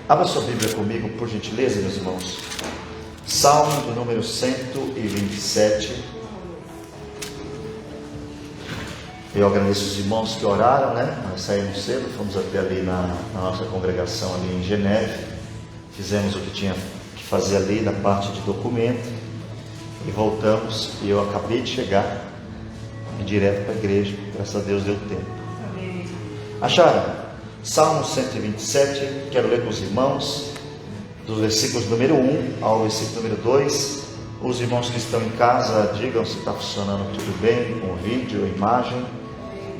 Abra sua Bíblia comigo, por gentileza, meus irmãos. Salmo do número 127. Eu agradeço os irmãos que oraram, né? Nós saímos cedo, fomos até ali na nossa congregação ali em Geneve. Fizemos o que tinha que fazer ali na parte de documento e voltamos. E eu acabei de chegar e direto para a igreja. Graças a Deus deu tempo. Amém. Acharam? Salmo 127, quero ler com os irmãos, dos versículos número 1 ao versículo número 2. Os irmãos que estão em casa, digam se está funcionando tudo bem, com o vídeo, a imagem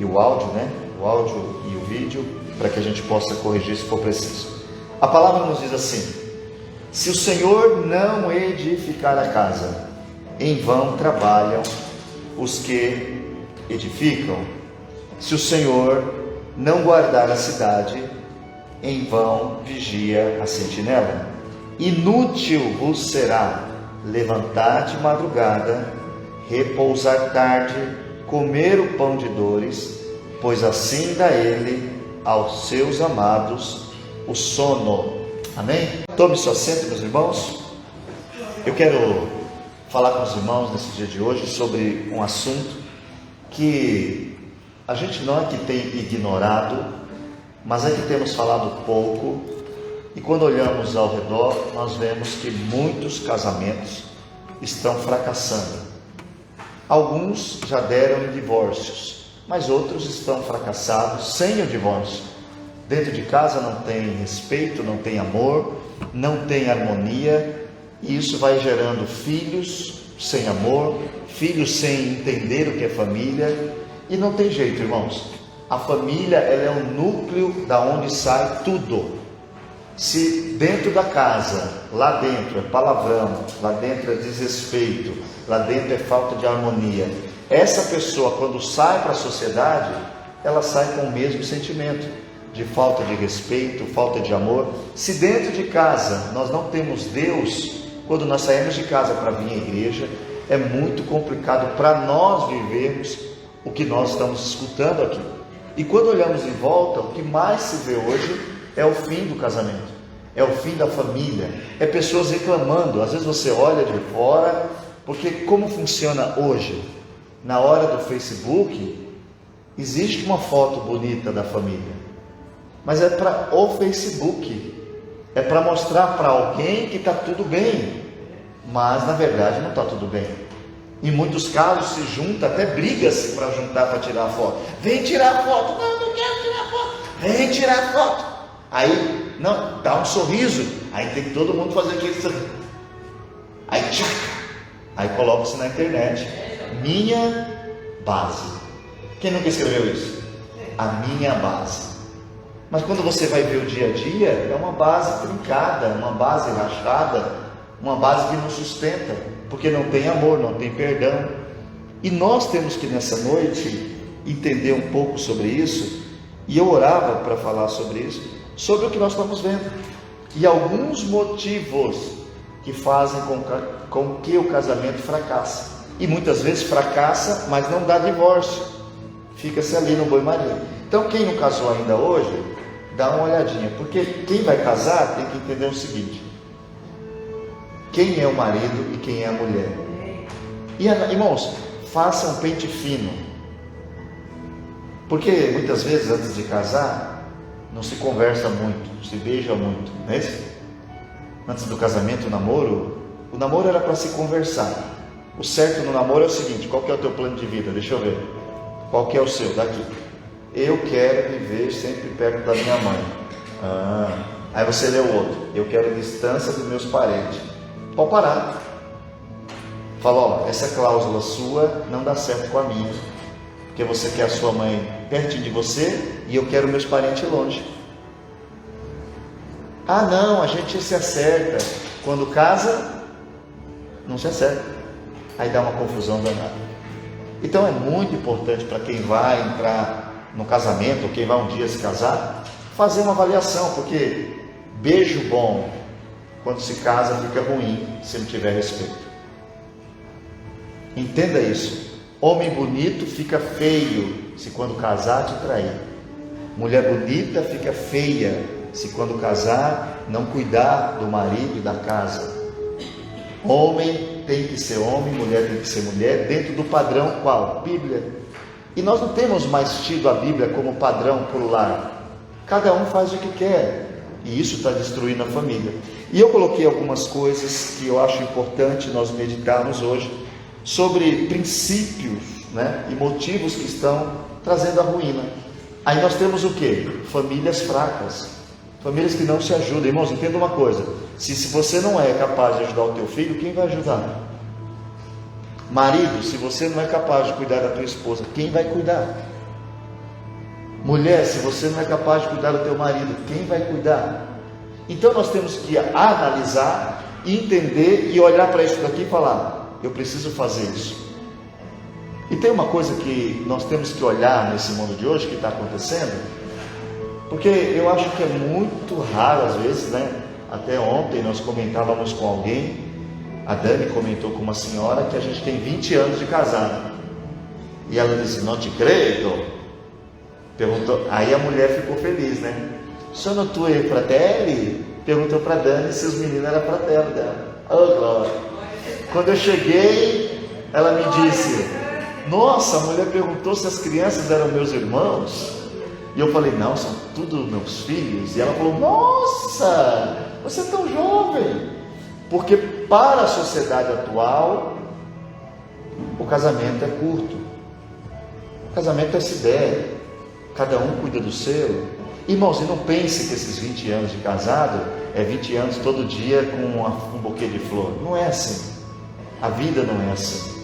e o áudio, né? O áudio e o vídeo, para que a gente possa corrigir se for preciso. A palavra nos diz assim: se o Senhor não edificar a casa, em vão trabalham os que edificam. Se o Senhor não guardar a cidade, em vão vigia a sentinela. Inútil vos será levantar de madrugada, repousar tarde, comer o pão de dores, pois assim dá ele aos seus amados o sono. Amém? Tome seu assento, meus irmãos. Eu quero falar com os irmãos nesse dia de hoje sobre um assunto que a gente não é que tem ignorado, mas é que temos falado pouco, e quando olhamos ao redor, nós vemos que muitos casamentos estão fracassando. Alguns já deram em divórcios, mas outros estão fracassados sem o divórcio. Dentro de casa não tem respeito, não tem amor, não tem harmonia, e isso vai gerando filhos sem amor, filhos sem entender o que é família. E não tem jeito, irmãos. A família, ela é o núcleo da onde sai tudo. Se dentro da casa, lá dentro é palavrão, lá dentro é desrespeito, lá dentro é falta de harmonia, essa pessoa, quando sai para a sociedade, ela sai com o mesmo sentimento de falta de respeito, falta de amor. Se dentro de casa nós não temos Deus, quando nós saímos de casa para vir à igreja, é muito complicado para nós vivermos o que nós estamos escutando aqui. E quando olhamos em volta, o que mais se vê hoje é o fim do casamento, é o fim da família, é pessoas reclamando. Às vezes você olha de fora, porque como funciona hoje? Na hora do Facebook, existe uma foto bonita da família, mas é para o Facebook, é para mostrar para alguém que está tudo bem, mas na verdade não está tudo bem. Em muitos casos se junta, até briga-se para juntar para tirar a foto. Vem tirar a foto. Não quero tirar a foto. Vem tirar a foto. Aí, não, dá um sorriso. Aí tem que todo mundo fazer aquele sorriso. Aí, tchac. Aí coloca-se na internet: minha base. Quem nunca escreveu isso? A minha base. Mas quando você vai ver o dia a dia, é uma base trincada, uma base rachada, uma base que não sustenta, porque não tem amor, não tem perdão. E nós temos que nessa noite entender um pouco sobre isso, e eu orava para falar sobre isso, sobre o que nós estamos vendo, e alguns motivos que fazem com que o casamento fracasse. E muitas vezes fracassa, mas não dá divórcio, fica-se ali no banho-maria. Então quem não casou ainda hoje, dá uma olhadinha, porque quem vai casar tem que entender o seguinte: quem é o marido e quem é a mulher. E irmãos, façam um pente fino, porque muitas vezes antes de casar não se conversa muito, não se beija muito, não é isso? Antes do casamento, o namoro era para se conversar. O certo no namoro é o seguinte: qual que é o teu plano de vida? Deixa eu ver. Qual que é o seu? Daqui. Eu quero viver sempre perto da minha mãe. Aí você lê o outro: eu quero distância dos meus parentes. Pode parar. Fala: ó, essa cláusula sua não dá certo com a minha, porque você quer a sua mãe pertinho de você e eu quero meus parentes longe. Ah não, a gente se acerta. Quando casa, não se acerta. Aí dá uma confusão danada. Então é muito importante para quem vai entrar no casamento, ou quem vai um dia se casar, fazer uma avaliação, porque beijo bom quando se casa fica ruim se não tiver respeito. Entenda isso. Homem bonito fica feio se quando casar te trair. Mulher bonita fica feia se quando casar, não cuidar do marido e da casa. Homem tem que ser homem, mulher tem que ser mulher, dentro do padrão qual? Bíblia. E nós não temos mais tido a Bíblia como padrão por lar. Cada um faz o que quer, e isso está destruindo a família. E eu coloquei algumas coisas que eu acho importante nós meditarmos hoje, sobre princípios, e motivos que estão trazendo a ruína. Aí nós temos o quê? Famílias fracas, famílias que não se ajudam. Irmãos, entenda uma coisa: se você não é capaz de ajudar o teu filho, quem vai ajudar? Marido, se você não é capaz de cuidar da tua esposa, quem vai cuidar? Mulher, se você não é capaz de cuidar do teu marido, quem vai cuidar? Então nós temos que analisar, entender e olhar para isso daqui e falar: eu preciso fazer isso. E tem uma coisa que nós temos que olhar nesse mundo de hoje que está acontecendo, porque eu acho que é muito raro às vezes, até ontem nós comentávamos com alguém, a Dani comentou com uma senhora que a gente tem 20 anos de casado, e ela disse: não te credo. Perguntou, aí a mulher ficou feliz, sono tu e fratelli? Perguntou para Dani se os meninos eram fratelli dela. Oh, glória! Quando eu cheguei, ela me disse: nossa, a mulher perguntou se as crianças eram meus irmãos. E eu falei: não, são tudo meus filhos. E ela falou: nossa, você é tão jovem. Porque para a sociedade atual, o casamento é curto, o casamento é essa ideia, cada um cuida do seu. Irmãos, e não pense que esses 20 anos de casado é 20 anos todo dia com um buquê de flor. Não é assim, a vida não é assim.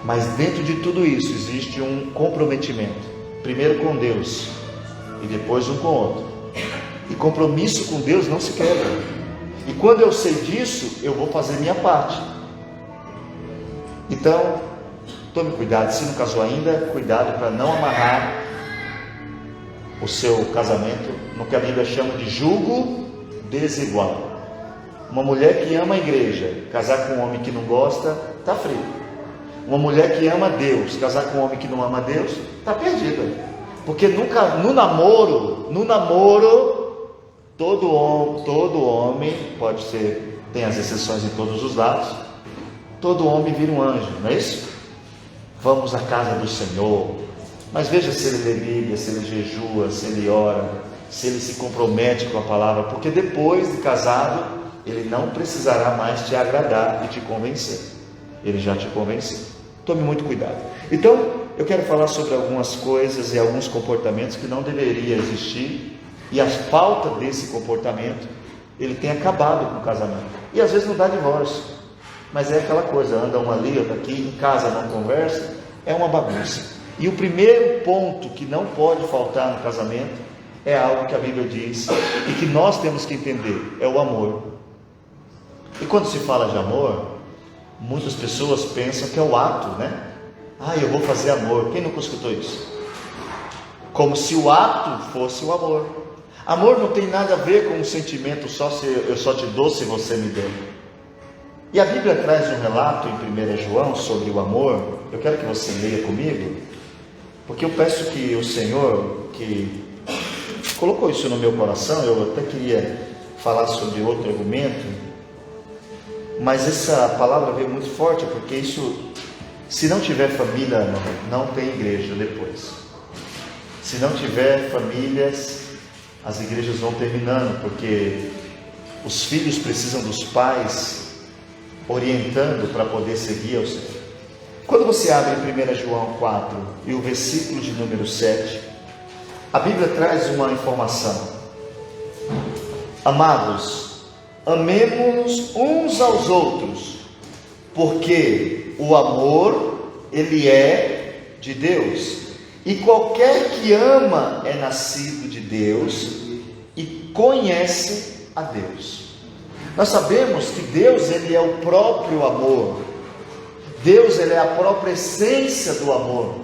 Mas dentro de tudo isso existe um comprometimento, primeiro com Deus e depois um com o outro. E compromisso com Deus não se quebra. E quando eu sei disso, eu vou fazer minha parte. Então, tome cuidado, se não casou ainda, cuidado para não amarrar o seu casamento no que a Bíblia chama de jugo desigual. Uma mulher que ama a igreja, casar com um homem que não gosta, está frio. Uma mulher que ama Deus, casar com um homem que não ama Deus, está perdida. Porque nunca, no namoro, todo homem, pode ser, tem as exceções em todos os lados, todo homem vira um anjo, não é isso? Vamos à casa do Senhor. Mas veja se ele lê Bíblia, se ele jejua, se ele ora, se ele se compromete com a palavra, porque depois de casado, ele não precisará mais te agradar e te convencer. Ele já te convenceu. Tome muito cuidado. Então, eu quero falar sobre algumas coisas e alguns comportamentos que não deveria existir, e a falta desse comportamento, ele tem acabado com o casamento. E às vezes não dá divórcio, mas é aquela coisa, anda um ali, outro aqui, em casa não conversa, é uma bagunça. E o primeiro ponto que não pode faltar no casamento é algo que a Bíblia diz e que nós temos que entender: é o amor. E quando se fala de amor, muitas pessoas pensam que é o ato, eu vou fazer amor. Quem nunca escutou isso? Como se o ato fosse o amor. Amor não tem nada a ver com um sentimento só se eu só te dou se você me der. E a Bíblia traz um relato em 1 João sobre o amor. Eu quero que você leia comigo, porque eu peço que o Senhor, que colocou isso no meu coração, eu até queria falar sobre outro argumento, mas essa palavra veio muito forte, porque isso, se não tiver família, não tem igreja depois. Se não tiver famílias, as igrejas vão terminando, porque os filhos precisam dos pais orientando para poder seguir ao Senhor. Quando você abre em 1 João 4 e o versículo de número 7, a Bíblia traz uma informação: amados, amemo-nos uns aos outros, porque o amor, ele é de Deus, e qualquer que ama é nascido de Deus e conhece a Deus. Nós sabemos que Deus, ele é o próprio amor. Deus, ele é a própria essência do amor.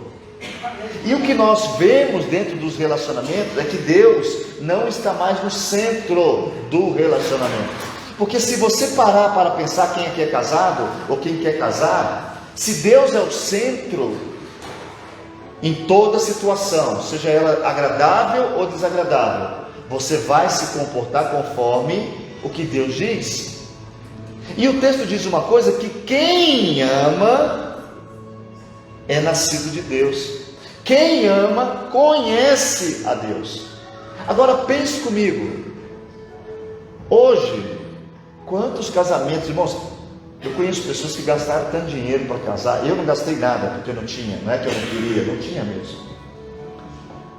E o que nós vemos dentro dos relacionamentos é que Deus não está mais no centro do relacionamento. Porque se você parar para pensar quem aqui é casado ou quem quer casar, se Deus é o centro em toda situação, seja ela agradável ou desagradável, você vai se comportar conforme o que Deus diz. E o texto diz uma coisa, que quem ama é nascido de Deus. Quem ama conhece a Deus. Agora pense comigo, hoje, quantos casamentos, irmãos, eu conheço pessoas que gastaram tanto dinheiro para casar. Eu não gastei nada, porque eu não tinha, não é que eu não queria, não tinha mesmo.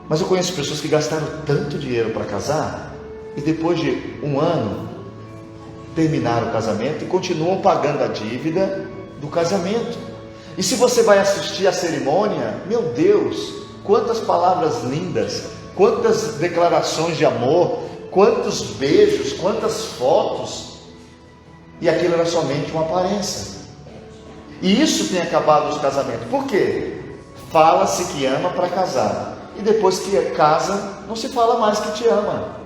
Mas eu conheço pessoas que gastaram tanto dinheiro para casar, e depois de um ano, terminaram o casamento e continuam pagando a dívida do casamento. E se você vai assistir a cerimônia, meu Deus, quantas palavras lindas, quantas declarações de amor, quantos beijos, quantas fotos, e aquilo era somente uma aparência. E isso tem acabado os casamentos. Por quê? Fala-se que ama para casar, e depois que casa, não se fala mais que te ama.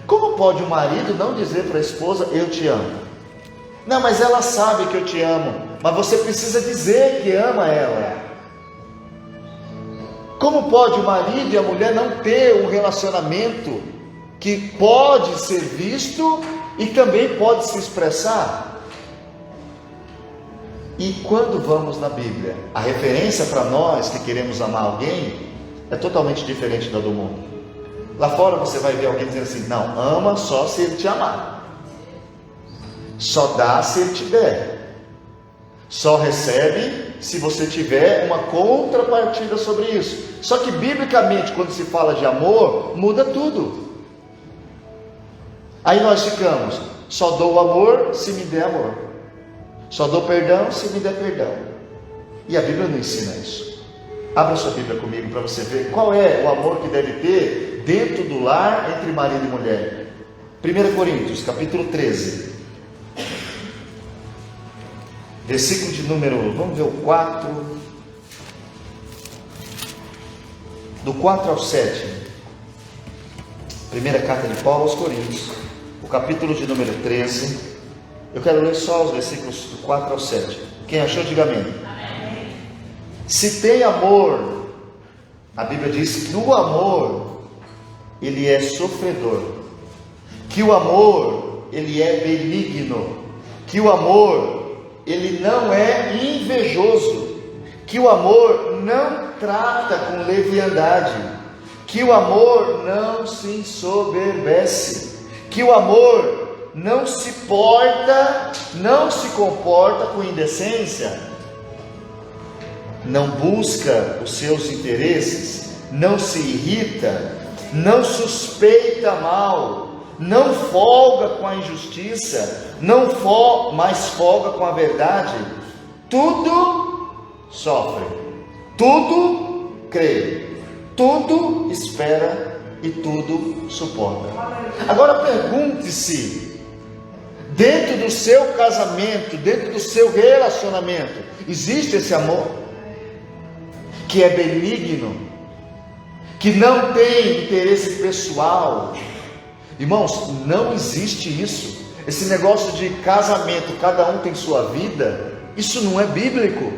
Como pode o marido não dizer para a esposa, eu te amo? Não, mas ela sabe que eu te amo, mas você precisa dizer que ama ela. Como pode o marido e a mulher não ter um relacionamento que pode ser visto e também pode se expressar? E quando vamos na Bíblia, a referência para nós que queremos amar alguém é totalmente diferente da do mundo. Lá fora você vai ver alguém dizendo assim, não, ama só se ele te amar, só dá se ele te der, só recebe se você tiver uma contrapartida sobre isso. Só que biblicamente, quando se fala de amor, muda tudo. Aí nós ficamos, só dou amor se me der amor, só dou perdão se me der perdão. E a Bíblia não ensina isso. Abra sua Bíblia comigo para você ver qual é o amor que deve ter dentro do lar entre marido e mulher. 1 Coríntios, capítulo 13, versículo de número, vamos ver o 4, do 4 ao 7, primeira carta de Paulo aos Coríntios, o capítulo de número 13, eu quero ler só os versículos do 4 ao 7, quem achou diga amém. Amém. Se tem amor, a Bíblia diz que o amor, ele é sofredor, que o amor, ele é benigno, que o amor, ele não é invejoso, que o amor não trata com leviandade, que o amor não se ensoberbece, que o amor não se comporta com indecência, não busca os seus interesses, não se irrita, não suspeita mal, não folga com a injustiça, mas folga com a verdade. Tudo sofre, tudo crê, tudo espera e tudo suporta. Agora pergunte-se, dentro do seu casamento, dentro do seu relacionamento, existe esse amor que é benigno, que não tem interesse pessoal? Irmãos, não existe isso. Esse negócio de casamento, cada um tem sua vida, isso não é bíblico.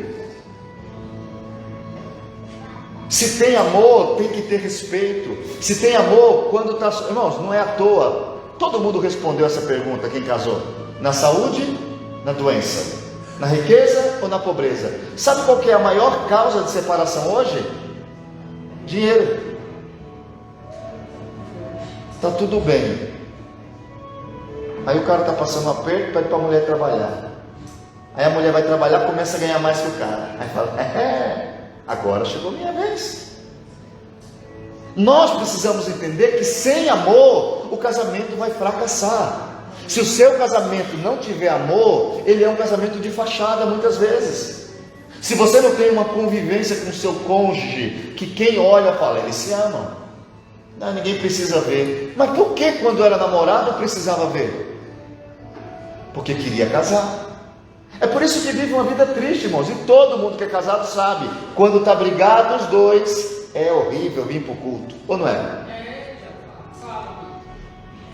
Se tem amor, tem que ter respeito. Se tem amor, quando está... Irmãos, não é à toa. Todo mundo respondeu essa pergunta, quem casou. Na saúde, na doença, na riqueza ou na pobreza? Sabe qual que é a maior causa de separação hoje? Dinheiro. Está tudo bem, aí o cara está passando um aperto, pede para a mulher trabalhar, aí a mulher vai trabalhar, começa a ganhar mais que o cara, aí fala, agora chegou minha vez. Nós precisamos entender que sem amor, o casamento vai fracassar. Se o seu casamento não tiver amor, ele é um casamento de fachada muitas vezes. Se você não tem uma convivência com o seu cônjuge, que quem olha fala, eles se amam, não, ninguém precisa ver. Mas por que quando era namorado precisava ver? Porque queria casar. É por isso que vive uma vida triste, irmãos. E todo mundo que é casado sabe, quando está brigado os dois, é horrível vir para o culto, ou não é?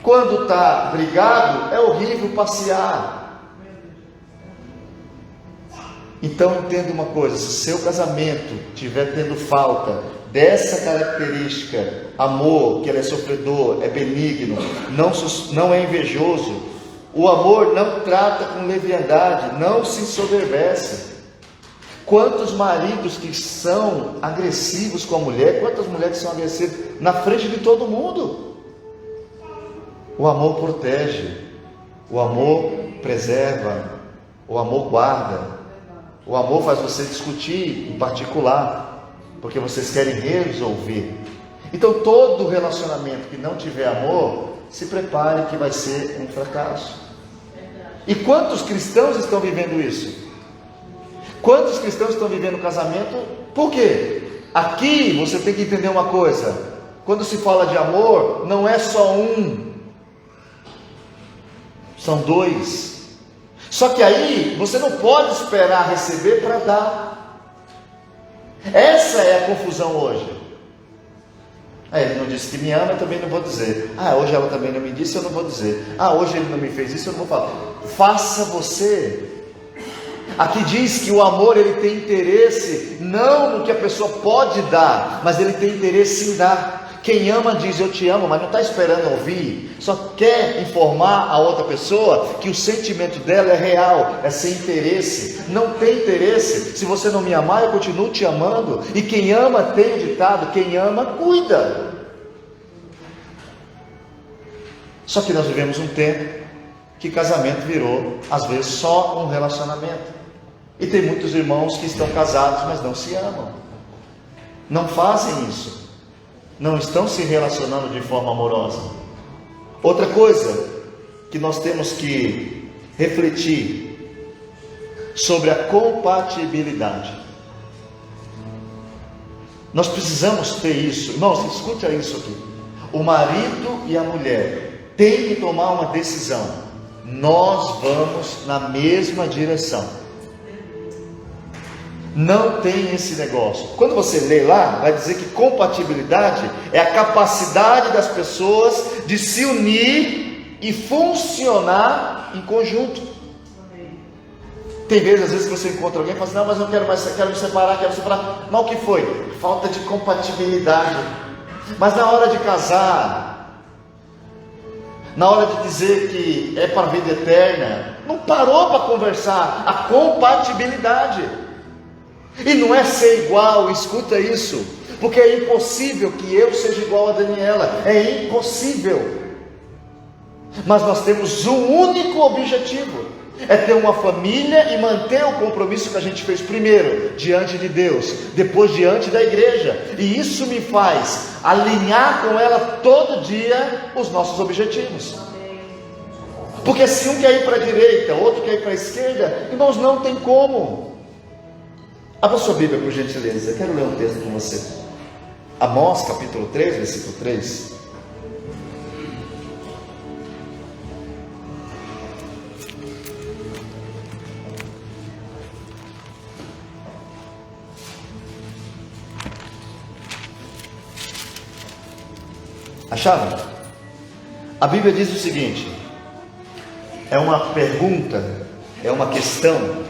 Quando está brigado, é horrível passear. Então entenda uma coisa, se seu casamento estiver tendo falta dessa característica, amor, que ele é sofredor, é benigno, não é invejoso, o amor não trata com leviandade, não se ensoberbece. Quantos maridos que são agressivos com a mulher, quantas mulheres que são agressivas na frente de todo mundo? O amor protege, o amor preserva, o amor guarda, o amor faz você discutir em particular, porque vocês querem resolver. Então todo relacionamento que não tiver amor, se prepare que vai ser um fracasso. E quantos cristãos estão vivendo isso? Quantos cristãos estão vivendo casamento? Por quê? Aqui você tem que entender uma coisa: quando se fala de amor, não é só um, são dois. Só que aí você não pode esperar receber para dar. Essa é a confusão hoje. Ele não disse que me ama, eu também não vou dizer. Hoje ela também não me disse, eu não vou dizer. Hoje ele não me fez isso, eu não vou falar. Faça você. Aqui diz que o amor, ele tem interesse não no que a pessoa pode dar, mas ele tem interesse em dar. Quem ama diz eu te amo, mas não está esperando ouvir, só quer informar a outra pessoa que o sentimento dela é real, é sem interesse. Não tem interesse. Se você não me amar, eu continuo te amando. E quem ama tem o ditado: quem ama cuida. Só que nós vivemos um tempo que casamento virou às vezes só um relacionamento. E tem muitos irmãos que estão casados, mas não se amam, não fazem isso, não estão se relacionando de forma amorosa. Outra coisa que nós temos que refletir sobre a compatibilidade. Nós precisamos ter isso. Irmãos, escute isso aqui. O marido e a mulher têm que tomar uma decisão. Nós vamos na mesma direção. Não tem esse negócio. Quando você lê lá, vai dizer que compatibilidade é a capacidade das pessoas de se unir e funcionar em conjunto. Tem vezes, às vezes, que você encontra alguém e fala assim: não, mas eu não quero mais, quero me separar, quero separar. Mas o que foi? Falta de compatibilidade. Mas na hora de casar, na hora de dizer que é para a vida eterna, não parou para conversar a compatibilidade. E não é ser igual, escuta isso, porque é impossível que eu seja igual a Daniela, é impossível. Mas nós temos um único objetivo: é ter uma família e manter o compromisso que a gente fez primeiro diante de Deus, depois diante da igreja. E isso me faz alinhar com ela todo dia os nossos objetivos. Porque se um quer ir para a direita, outro quer ir para a esquerda, irmãos, não tem como. Abra sua Bíblia, por gentileza. Eu quero ler um texto com você. Amós, capítulo 3, versículo 3. Acharam? A Bíblia diz o seguinte: é uma pergunta, é uma questão.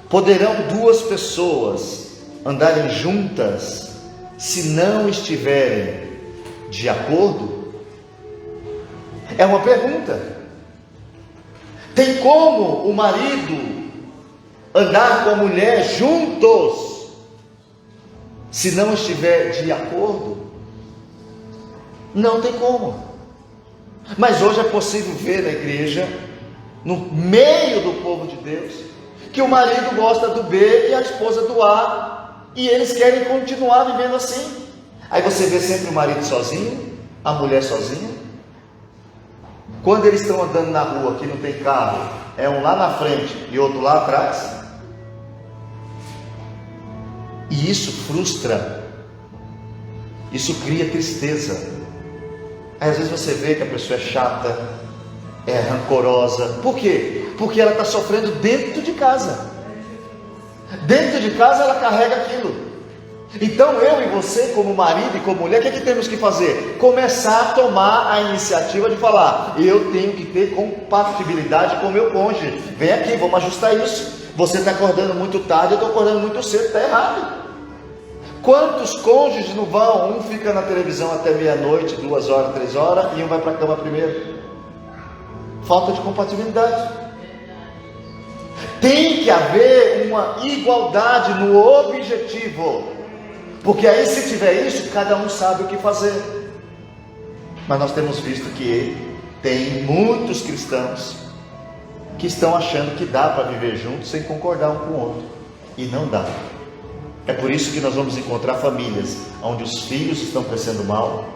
Poderão duas pessoas andarem juntas se não estiverem de acordo? É uma pergunta. Tem como o marido andar com a mulher juntos se não estiver de acordo? Não tem como. Mas hoje é possível ver na igreja, no meio do povo de Deus, que o marido gosta do B e a esposa do A, e eles querem continuar vivendo assim. Aí você vê sempre o marido sozinho, a mulher sozinha. Quando eles estão andando na rua, que não tem carro, é um lá na frente e outro lá atrás. E isso frustra, isso cria tristeza. Aí às vezes você vê que a pessoa é chata, é rancorosa. Por quê? Porque ela está sofrendo dentro de casa. Dentro de casa ela carrega aquilo. Então eu e você, como marido e como mulher, o que é que temos que fazer? Começar a tomar a iniciativa de falar: eu tenho que ter compatibilidade com o meu cônjuge. Vem aqui, vamos ajustar isso. Você está acordando muito tarde, eu estou acordando muito cedo, está errado. Quantos cônjuges não vão? Um fica na televisão até meia-noite, 2 horas, 3 horas, e um vai para a cama primeiro. Falta de compatibilidade. Tem que haver uma igualdade no objetivo, porque aí, se tiver isso, cada um sabe o que fazer. Mas nós temos visto que tem muitos cristãos que estão achando que dá para viver juntos sem concordar um com o outro, e não dá. É por isso que nós vamos encontrar famílias onde os filhos estão crescendo mal,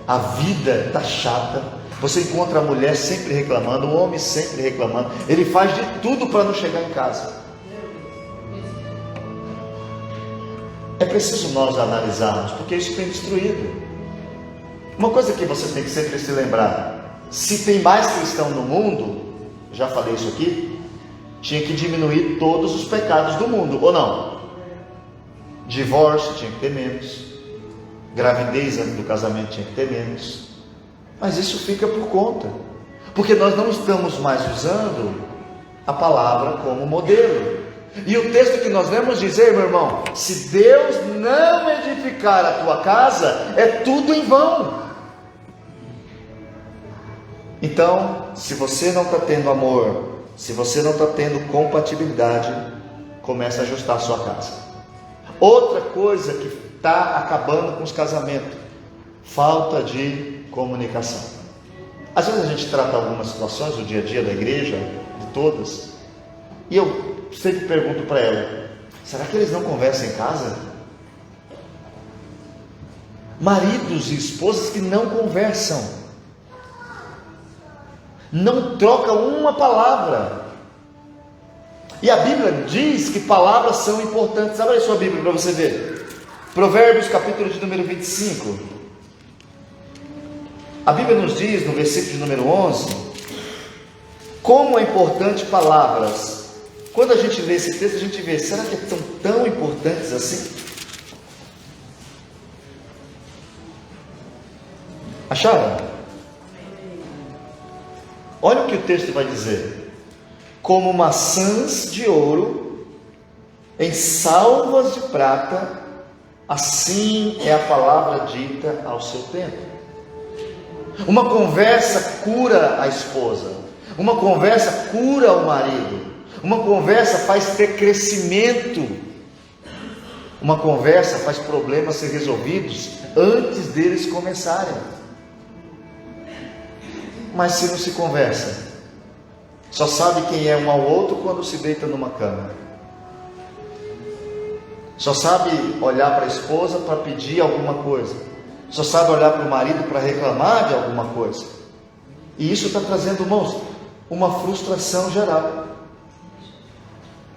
a vida está chata. Você encontra a mulher sempre reclamando, o homem sempre reclamando, ele faz de tudo para não chegar em casa. É preciso nós analisarmos, porque isso tem destruído. Uma coisa que você tem que sempre se lembrar: se tem mais cristão no mundo, já falei isso aqui, tinha que diminuir todos os pecados do mundo, ou não? Divórcio tinha que ter menos, gravidez antes do casamento tinha que ter menos, mas isso fica por conta, porque nós não estamos mais usando a palavra como modelo. E o texto que nós lemos dizer, meu irmão, se Deus não edificar a tua casa, é tudo em vão. Então, se você não está tendo amor, se você não está tendo compatibilidade, comece a ajustar a sua casa. Outra coisa que está acabando com os casamentos: falta de comunicação. Às vezes a gente trata algumas situações do dia a dia da igreja, de todas, e eu sempre pergunto para ela: será que eles não conversam em casa? Maridos e esposas que não conversam, não trocam uma palavra. E a Bíblia diz que palavras são importantes. Abre aí sua Bíblia para você ver. Provérbios capítulo de número 25. A Bíblia nos diz no versículo de número 11 como é importante palavras. Quando a gente lê esse texto, a gente vê: será que são tão importantes assim? Acharam? Olha o que o texto vai dizer: como maçãs de ouro em salvas de prata, assim é a palavra dita ao seu tempo. Uma conversa cura a esposa, uma conversa cura o marido, uma conversa faz ter crescimento, uma conversa faz problemas ser resolvidos antes deles começarem. Mas se não se conversa, só sabe quem é um ao outro quando se deita numa cama, só sabe olhar para a esposa para pedir alguma coisa, só sabe olhar para o marido para reclamar de alguma coisa, e isso está trazendo, irmãos, uma frustração geral.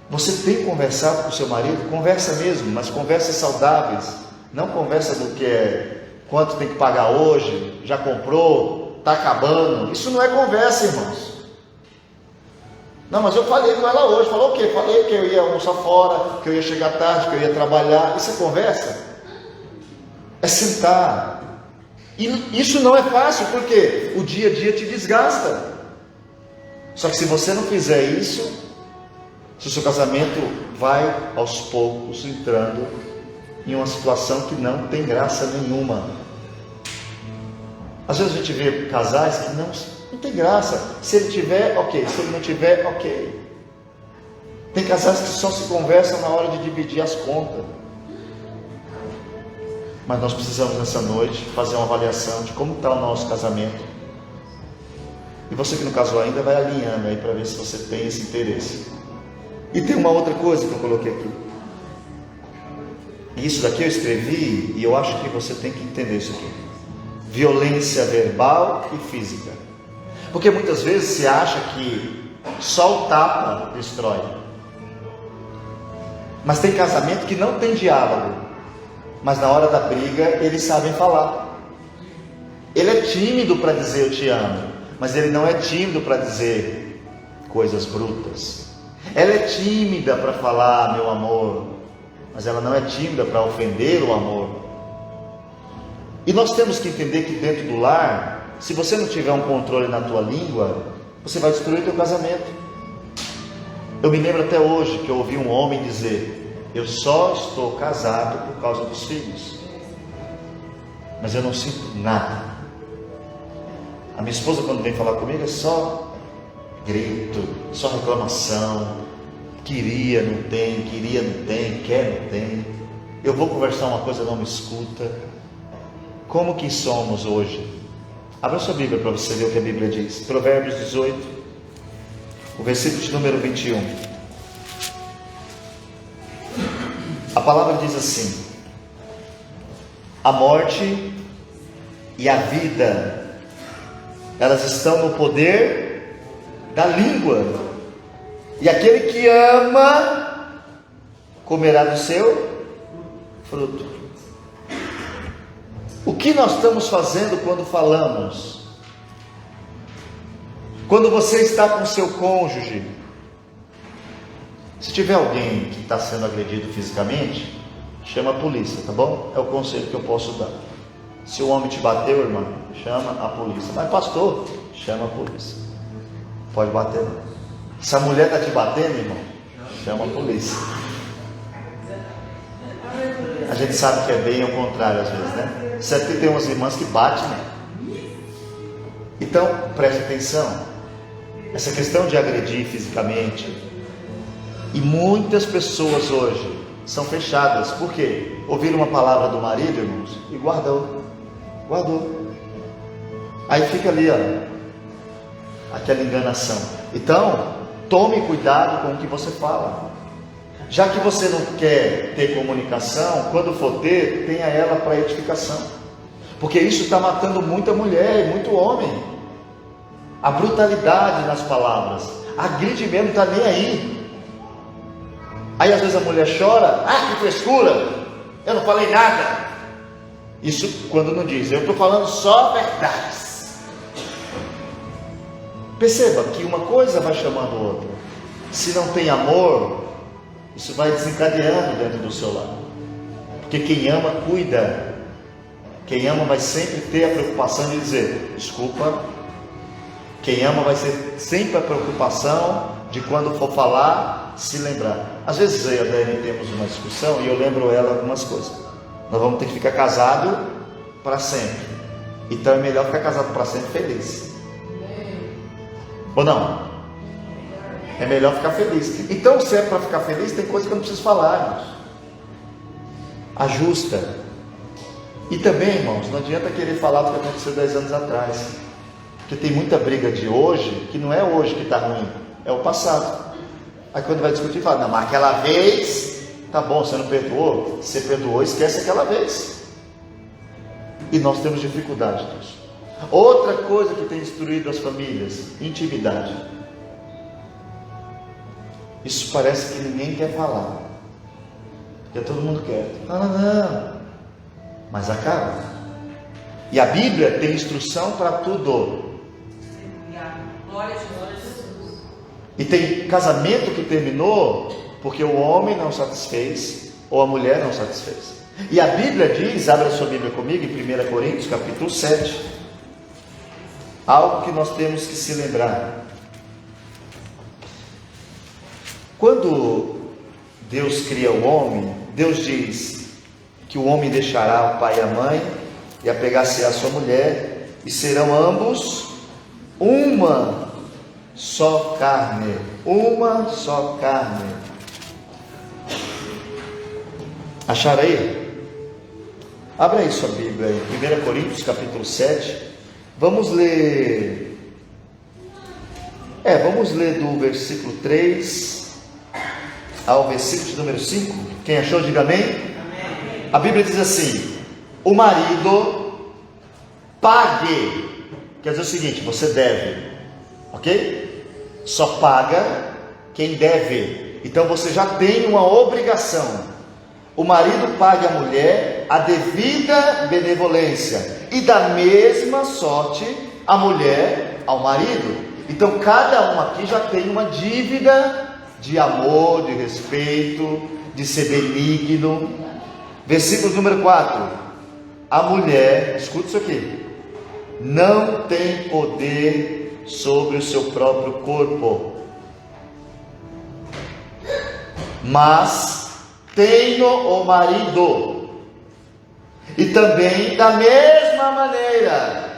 Você tem conversado com o seu marido? Conversa mesmo, mas conversas saudáveis, não conversa do que é, quanto tem que pagar hoje, já comprou, está acabando. Isso não é conversa, irmãos. Não, mas eu falei com ela hoje. Falou o quê? Falei que eu ia almoçar fora, que eu ia chegar tarde, que eu ia trabalhar. Isso é conversa? É sentar. E isso não é fácil, porque o dia a dia te desgasta. Só que se você não fizer isso, se o seu casamento vai aos poucos entrando em uma situação que não tem graça nenhuma. Às vezes a gente vê casais que não tem graça. Se ele tiver, ok. Se ele não tiver, ok. Tem casais que só se conversam na hora de dividir as contas. Mas nós precisamos nessa noite fazer uma avaliação de como está o nosso casamento. E você que não casou ainda, vai alinhando aí para ver se você tem esse interesse. E tem uma outra coisa que eu coloquei aqui. E isso daqui eu escrevi, e eu acho que você tem que entender isso aqui: violência verbal e física. Porque muitas vezes se acha que só o tapa destrói. Mas tem casamento que não tem diálogo, mas na hora da briga eles sabem falar. Ele é tímido para dizer eu te amo, mas ele não é tímido para dizer coisas brutas. Ela é tímida para falar meu amor, mas ela não é tímida para ofender o amor. E nós temos que entender que dentro do lar, se você não tiver um controle na tua língua, você vai destruir teu casamento. Eu me lembro até hoje que eu ouvi um homem dizer: eu só estou casado por causa dos filhos, mas eu não sinto nada. A minha esposa, quando vem falar comigo, é só grito, só reclamação, queria, não tem, quer, não tem. Eu vou conversar uma coisa, não me escuta. Como que somos hoje? Abra sua Bíblia para você ver o que a Bíblia diz. Provérbios 18, o versículo de número 21. A palavra diz assim: a morte e a vida, elas estão no poder da língua, e aquele que ama comerá do seu fruto. O que nós estamos fazendo quando falamos? Quando você está com seu cônjuge, se tiver alguém que está sendo agredido fisicamente, chama a polícia, tá bom? É o conselho que eu posso dar. Se o homem te bateu, irmão, chama a polícia. Mas pastor, chama a polícia. Pode bater não. Se a mulher está te batendo, irmão, chama a polícia. A gente sabe que é bem ao contrário às vezes, né? Certo que tem umas irmãs que batem, né? Então, preste atenção. Essa questão de agredir fisicamente, e muitas pessoas hoje são fechadas. Por quê? Ouviram uma palavra do marido, irmãos, e guardou. Aí fica ali, ó, aquela enganação. Então, tome cuidado com o que você fala. Já que você não quer ter comunicação, quando for ter, tenha ela para edificação. Porque isso está matando muita mulher e muito homem. A brutalidade nas palavras. Agride mesmo, não está nem aí. Aí às vezes a mulher chora, que frescura, eu não falei nada. Isso quando não diz, eu estou falando só verdades. Perceba que uma coisa vai chamando outra. Se não tem amor, isso vai desencadeando dentro do seu lar. Porque quem ama, cuida. Quem ama vai sempre ter a preocupação de dizer, desculpa. Quem ama vai ter sempre a preocupação de quando for falar, se lembrar. Às vezes eu e a Dani temos uma discussão e eu lembro ela algumas coisas. Nós vamos ter que ficar casado para sempre. Então é melhor ficar casado para sempre feliz. Ou não? É melhor ficar feliz. Então, se é para ficar feliz, tem coisa que eu não preciso falar, irmãos. Ajusta. E também, irmãos, não adianta querer falar do que aconteceu 10 anos atrás. Porque tem muita briga de hoje, que não é hoje que está ruim, é o passado. Aí quando vai discutir, fala, não, mas aquela vez, tá bom, você não perdoou? Você perdoou, esquece aquela vez. E nós temos dificuldade disso. Outra coisa que tem destruído as famílias, intimidade. Isso parece que ninguém quer falar, porque todo mundo quer. Não. Mas acaba. E a Bíblia tem instrução para tudo. Glória a Jesus. E tem casamento que terminou porque o homem não satisfez ou a mulher não satisfez. E a Bíblia diz, abre a sua Bíblia comigo, em 1 Coríntios capítulo 7, algo que nós temos que se lembrar. Quando Deus cria o homem, Deus diz que o homem deixará o pai e a mãe e apegar-se à sua mulher, e serão ambos uma só carne. Uma só carne. Acharam aí? Abra aí sua Bíblia, em 1 Coríntios capítulo 7. Vamos ler. Vamos ler do versículo 3 ao versículo de número 5. Quem achou, diga amém. Amém. A Bíblia diz assim: o marido pague. Quer dizer o seguinte, você deve, ok? Só paga quem deve. Então você já tem uma obrigação. O marido pague à mulher a devida benevolência, e da mesma sorte a mulher ao marido. Então cada um aqui já tem uma dívida de amor, de respeito, de ser benigno. Versículo número 4. A mulher, escuta isso aqui, não tem poder sobre o seu próprio corpo, mas tenho o marido. E também da mesma maneira,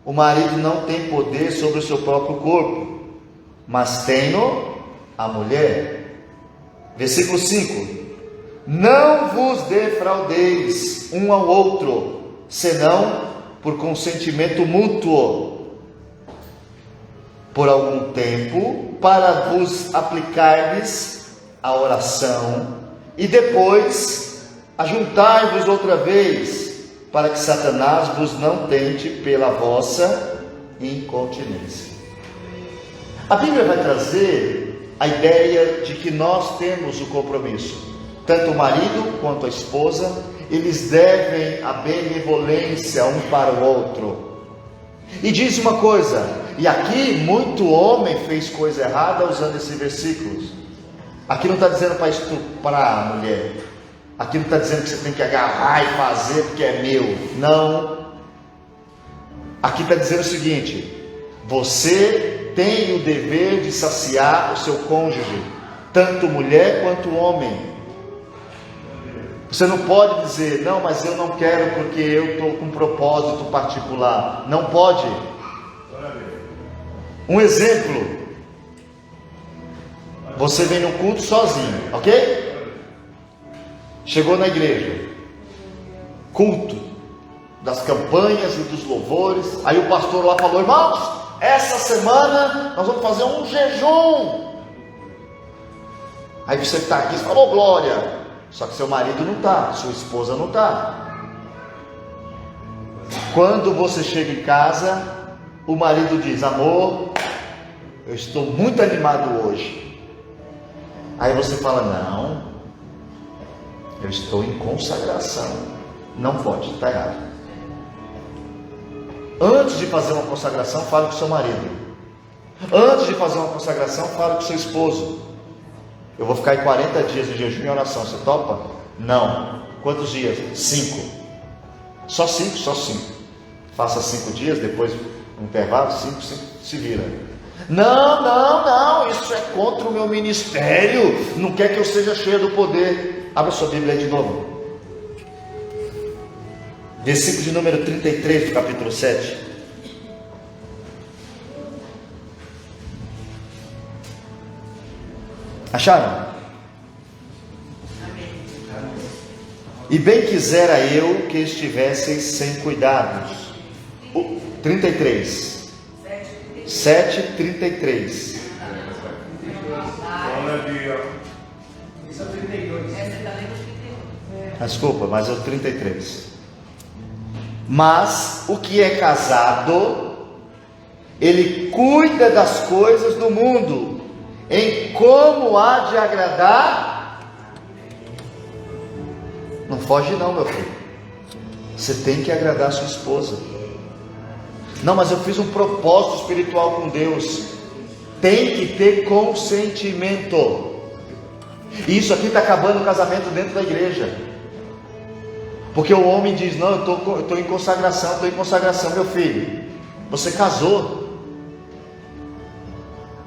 o marido não tem poder sobre o seu próprio corpo, mas tenho a mulher. Versículo 5: não vos defraudeis um ao outro, senão por consentimento mútuo, por algum tempo, para vos aplicar-lhes a oração, e depois ajuntai-vos outra vez, para que Satanás vos não tente pela vossa incontinência. A Bíblia vai trazer a ideia de que nós temos o compromisso. Tanto o marido quanto a esposa, eles devem a benevolência um para o outro. E diz uma coisa, e aqui muito homem fez coisa errada usando esse versículo. Aqui não está dizendo para estuprar a mulher. Aqui não está dizendo que você tem que agarrar e fazer porque é meu. Não. Aqui está dizendo o seguinte: você tem o dever de saciar o seu cônjuge, tanto mulher quanto homem. Você não pode dizer, não, mas eu não quero porque eu estou com um propósito particular. Não pode. Um exemplo: você vem num culto sozinho, ok? Chegou na igreja, culto das campanhas e dos louvores. Aí o pastor lá falou: irmãos, essa semana nós vamos fazer um jejum. Aí você está aqui e falou: glória. Só que seu marido não está, sua esposa não está. Quando você chega em casa, o marido diz: amor, eu estou muito animado hoje. Aí você fala: não, eu estou em consagração. Não pode, está errado. Antes de fazer uma consagração, fale com seu marido. Antes de fazer uma consagração, fale com seu esposo. Eu vou ficar em 40 dias de jejum e oração, você topa? Não. Quantos dias? 5. Só 5, só 5. Faça 5 dias, depois um intervalo, 5, se vira. Não, isso é contra o meu ministério. Não quer que eu seja cheio do poder. Abra sua Bíblia aí de novo. Versículo de número 33 do capítulo 7. Acharam? E bem quisera eu que estivesseis sem cuidados. 33. 7:33. Isso é 32. Desculpa, mas é o 33. Mas o que é casado, ele cuida das coisas do mundo, em como há de agradar. Não foge não, meu filho. Você tem que agradar a sua esposa. Não, mas eu fiz um propósito espiritual com Deus. Tem que ter consentimento. E isso aqui está acabando o casamento dentro da igreja. Porque o homem diz: não, eu estou em consagração, meu filho. Você casou.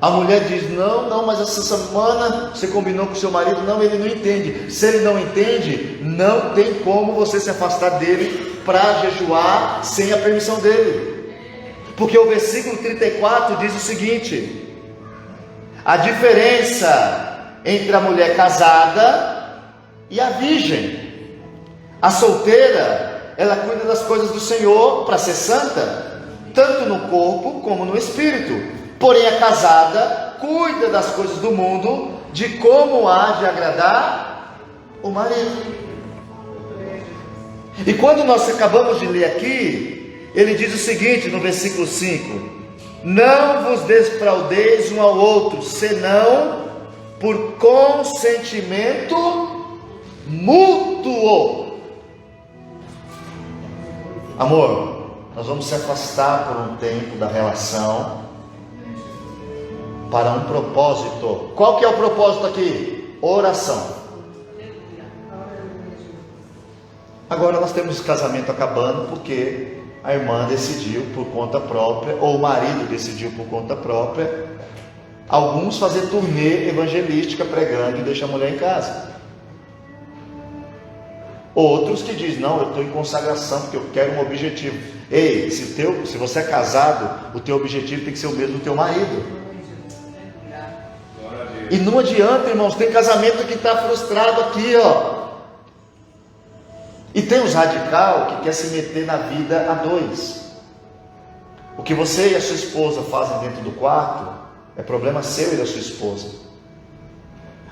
A mulher diz: não, mas essa semana você combinou com seu marido. Não, ele não entende. Se ele não entende, não tem como você se afastar dele para jejuar sem a permissão dele. Porque o versículo 34 diz o seguinte: a diferença entre a mulher casada e a virgem. A solteira, ela cuida das coisas do Senhor para ser santa, tanto no corpo como no espírito. Porém a casada cuida das coisas do mundo, de como há de agradar o marido. E quando nós acabamos de ler aqui, ele diz o seguinte no versículo 5: não vos defraudeis um ao outro, senão por consentimento mútuo. Amor, nós vamos se afastar por um tempo da relação para um propósito. Qual que é o propósito aqui? Oração. Agora nós temos o casamento acabando porque a irmã decidiu por conta própria, ou o marido decidiu por conta própria, alguns fazer turnê evangelística pregando e deixa a mulher em casa. Outros que dizem, não, eu estou em consagração porque eu quero um objetivo. Ei, se você é casado, o teu objetivo tem que ser o mesmo do teu marido. E não adianta, irmãos, tem casamento que está frustrado aqui, ó. E tem os radical que quer se meter na vida a dois. O que você e a sua esposa fazem dentro do quarto é problema seu e da sua esposa.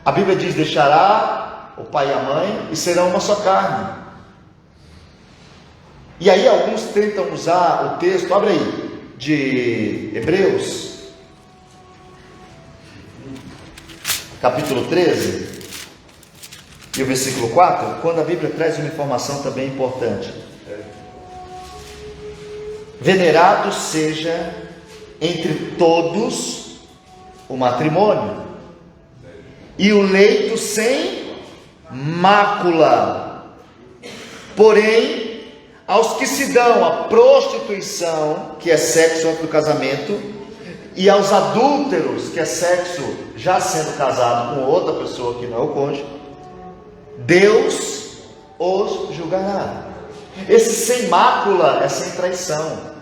A Bíblia diz, deixará o pai e a mãe e serão uma só carne. E aí alguns tentam usar o texto, abre aí, de Hebreus, capítulo 13, e o versículo 4, quando a Bíblia traz uma informação também importante. Venerado seja entre todos o matrimônio, e o leito sem mácula. Porém, aos que se dão a prostituição, que é sexo antes do casamento, e aos adúlteros, que é sexo já sendo casado com outra pessoa que não é o cônjuge, Deus os julgará. Esse sem mácula é sem traição.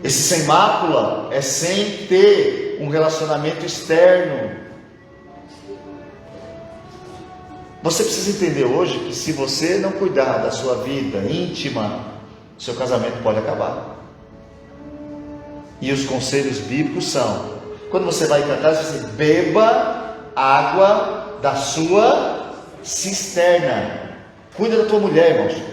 Esse sem mácula é sem ter um relacionamento externo. Você precisa entender hoje que se você não cuidar da sua vida íntima, seu casamento pode acabar. E os conselhos bíblicos são: quando você vai cantar, você beba água da sua cisterna. Cuida da tua mulher, irmãos.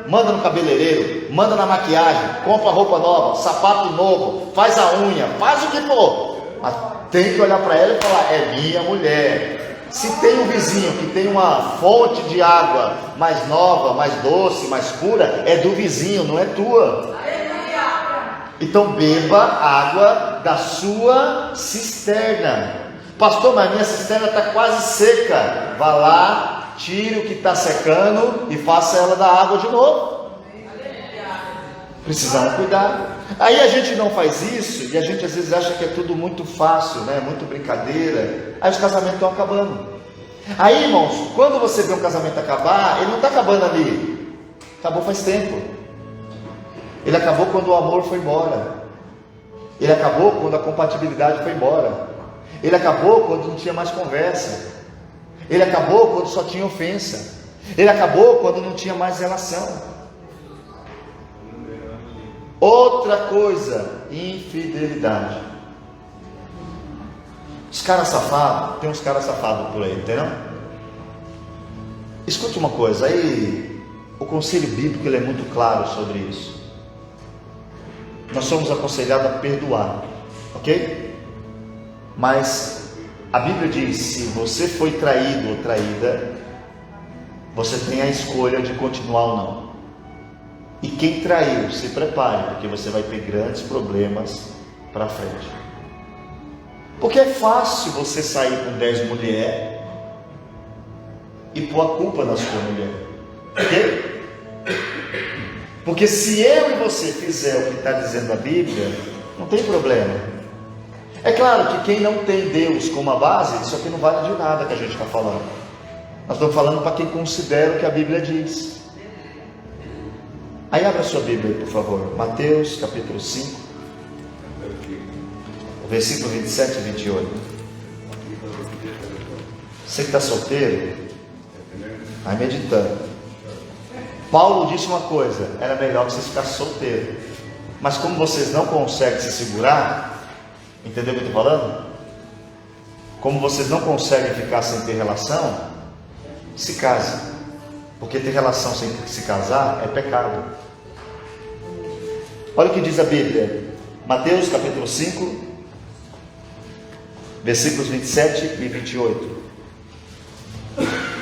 Manda no cabeleireiro, manda na maquiagem, compra roupa nova, sapato novo, faz a unha, faz o que for. Mas tem que olhar para ela e falar: é minha mulher. Se tem um vizinho que tem uma fonte de água mais nova, mais doce, mais pura, é do vizinho, não é tua. Então beba água da sua cisterna. Pastor, mas minha cisterna está quase seca. Vá lá, tire o que está secando e faça ela dar água de novo. Precisamos cuidar. Aí a gente não faz isso e a gente às vezes acha que é tudo muito fácil, né? Muito brincadeira. Aí os casamentos estão acabando. Aí, irmãos, quando você vê um casamento acabar, ele não está acabando ali. Acabou faz tempo. Ele acabou quando o amor foi embora. Ele acabou quando a compatibilidade foi embora. Ele acabou quando não tinha mais conversa. Ele acabou quando só tinha ofensa. Ele acabou quando não tinha mais relação. Outra coisa, infidelidade. Os caras safados, tem uns caras safados por aí, entendeu? Escute uma coisa, aí o conselho bíblico ele é muito claro sobre isso. Nós somos aconselhados a perdoar, ok? Mas a Bíblia diz: se você foi traído ou traída, você tem a escolha de continuar ou não. E quem traiu, se prepare, porque você vai ter grandes problemas para frente. Porque é fácil você sair com 10 mulheres e pôr a culpa na sua mulher, ok? Porque se eu e você fizer o que está dizendo a Bíblia, não tem problema. É claro que quem não tem Deus como a base, isso aqui não vale de nada que a gente está falando. Nós estamos falando para quem considera o que a Bíblia diz. Aí abra a sua Bíblia, por favor. Mateus capítulo 5, versículo 27 e 28. Você que está solteiro, vai meditando. Paulo disse uma coisa: era melhor que vocês ficassem solteiros. Mas como vocês não conseguem se segurar, entendeu o que eu estou falando? Como vocês não conseguem ficar sem ter relação, se casem. Porque ter relação sem se casar é pecado. Olha o que diz a Bíblia. Mateus capítulo 5, versículos 27 e 28.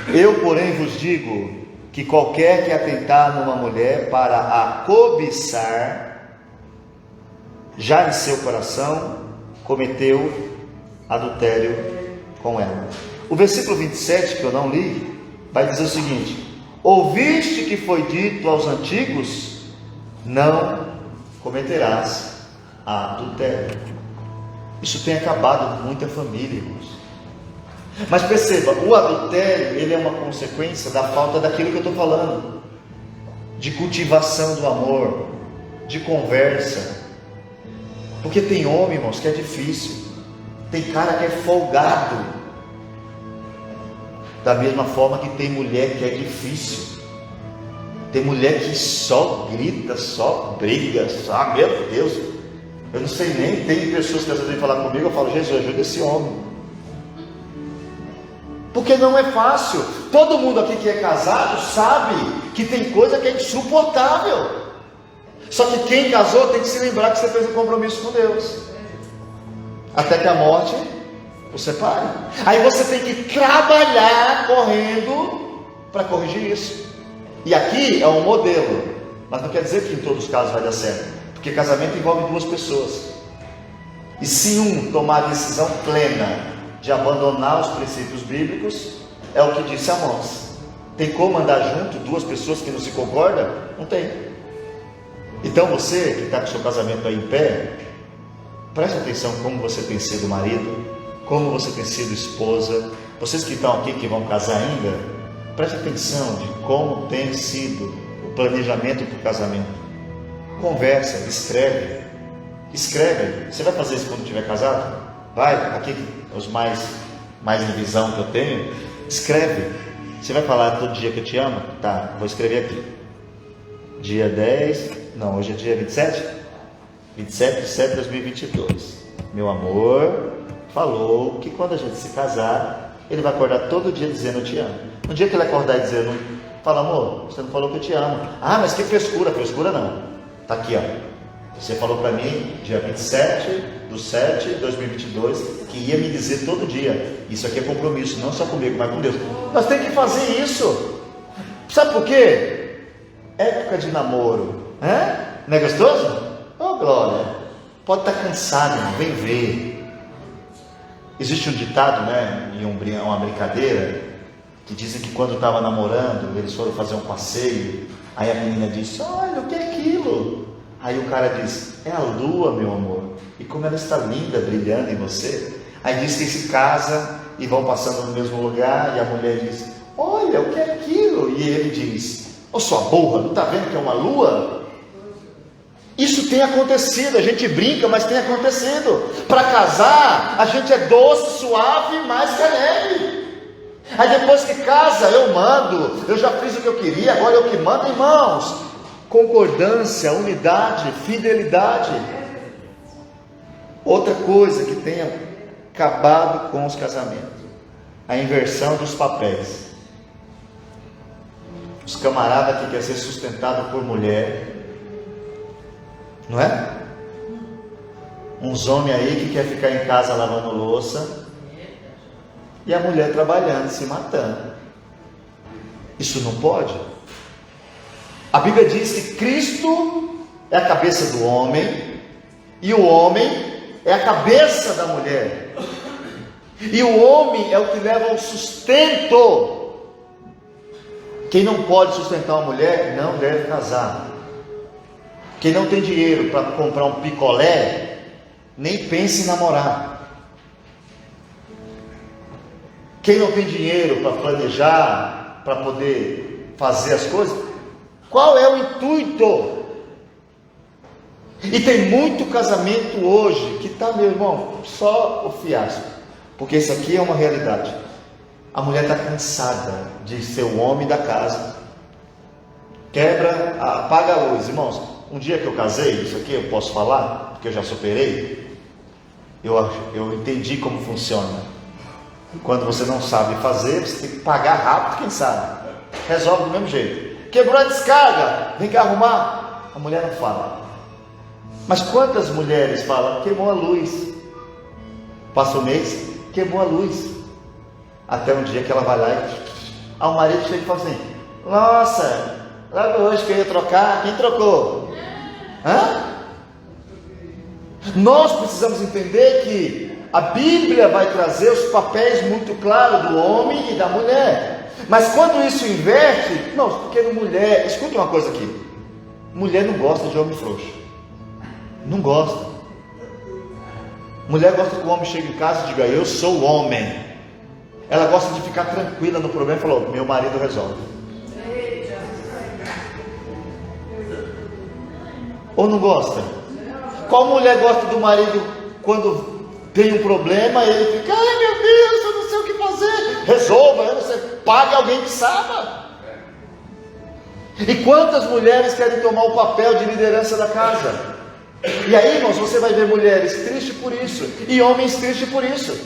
Eu, porém, vos digo que qualquer que atentar numa mulher para a cobiçar, já em seu coração cometeu adultério com ela. O versículo 27, que eu não li, vai dizer o seguinte: ouviste que foi dito aos antigos, não cometerás adultério. Isso tem acabado com muita família, irmãos. Mas perceba, o adultério, ele é uma consequência da falta daquilo que eu estou falando, de cultivação do amor, de conversa. Porque tem homem, irmãos, que é difícil, tem cara que é folgado, da mesma forma que tem mulher que é difícil, tem mulher que só grita, só briga, só, meu Deus, eu não sei nem, tem pessoas que às vezes vêm falar comigo, eu falo, Jesus, ajuda esse homem. Porque não é fácil. Todo mundo aqui que é casado sabe que tem coisa que é insuportável. Só que quem casou tem que se lembrar que você fez um compromisso com Deus, até que a morte o separe. Aí você tem que trabalhar correndo para corrigir isso. E aqui é um modelo, mas não quer dizer que em todos os casos vai dar certo, porque casamento envolve duas pessoas. E se um tomar a decisão plena de abandonar os princípios bíblicos, é o que disse Amós. Tem como andar junto duas pessoas que não se concordam? Não tem. Então você que está com o seu casamento aí em pé, preste atenção como você tem sido marido, como você tem sido esposa. Vocês que estão aqui, que vão casar ainda, preste atenção de como tem sido o planejamento para o casamento. Conversa, escreve. Você vai fazer isso quando estiver casado? Vai, aqui os mais em visão que eu tenho, escreve. Você vai falar todo dia que eu te amo? Tá, vou escrever aqui. Dia 10, não, hoje é dia 27? 27 de setembro de 2022. Meu amor falou que quando a gente se casar, ele vai acordar todo dia dizendo eu te amo. No dia que ele acordar e dizer, fala, amor, você não falou que eu te amo. Ah, mas que frescura não. Tá aqui, ó. Você falou para mim, dia 27 de 7 de 2022, que ia me dizer todo dia. Isso aqui é compromisso, não só comigo, mas com Deus. Nós temos que fazer isso. Sabe por quê? Época de namoro, não é gostoso? Oh, glória. Pode estar cansado, irmão, vem ver. Existe um ditado, e uma brincadeira, que dizem que quando estava namorando, eles foram fazer um passeio. Aí a menina disse, olha, o que é aquilo? Aí o cara diz, é a lua, meu amor, e como ela está linda, brilhando em você. Aí diz que se casa e vão passando no mesmo lugar, e a mulher diz, olha, o que é aquilo? E ele diz, ô sua burra, não está vendo que é uma lua? Isso tem acontecido, a gente brinca, mas tem acontecido. Para casar, a gente é doce, suave, mais que leve. Aí depois que casa, eu mando, eu já fiz o que eu queria, agora eu que mando, irmãos. Concordância, unidade, fidelidade. Outra coisa que tem acabado com os casamentos, a inversão dos papéis. Os camaradas que querem ser sustentados por mulher, não é? Uns homens aí que querem ficar em casa lavando louça, e a mulher trabalhando, se matando. Isso não pode. A Bíblia diz que Cristo é a cabeça do homem, e o homem é a cabeça da mulher, e o homem é o que leva ao sustento. Quem não pode sustentar uma mulher não deve casar. Quem não tem dinheiro para comprar um picolé, nem pense em namorar. Quem não tem dinheiro para planejar, para poder fazer as coisas, qual é o intuito? E tem muito casamento hoje que está, meu irmão, só o fiasco, porque isso aqui é uma realidade. A mulher está cansada de ser o homem da casa, apaga a luz. Irmãos, um dia que eu casei, isso aqui eu posso falar, porque eu já superei, eu entendi como funciona. Quando você não sabe fazer, você tem que pagar rápido, quem sabe, resolve do mesmo jeito. Quebrou a descarga, vem cá arrumar. A mulher não fala. Mas quantas mulheres falam, queimou a luz? Passa um mês, queimou a luz. Até um dia que ela vai lá e o marido chega e fala assim, nossa, logo hoje que eu ia trocar, quem trocou? Nós precisamos entender que a Bíblia vai trazer os papéis muito claros do homem e da mulher. Mas quando isso inverte, não, porque mulher, escuta uma coisa aqui, mulher não gosta de homem frouxo, não gosta. Mulher gosta que o homem chegue em casa e diga, eu sou o homem, Ela gosta de ficar tranquila no problema e falou: meu marido resolve. Ou não gosta? Qual mulher gosta do marido quando tem um problema, ele fica: ai meu Deus, eu não sei o que fazer. Resolva, eu não sei. Pague alguém que saiba. E quantas mulheres querem tomar o papel de liderança da casa? E aí, irmãos, você vai ver mulheres tristes por isso e homens tristes por isso.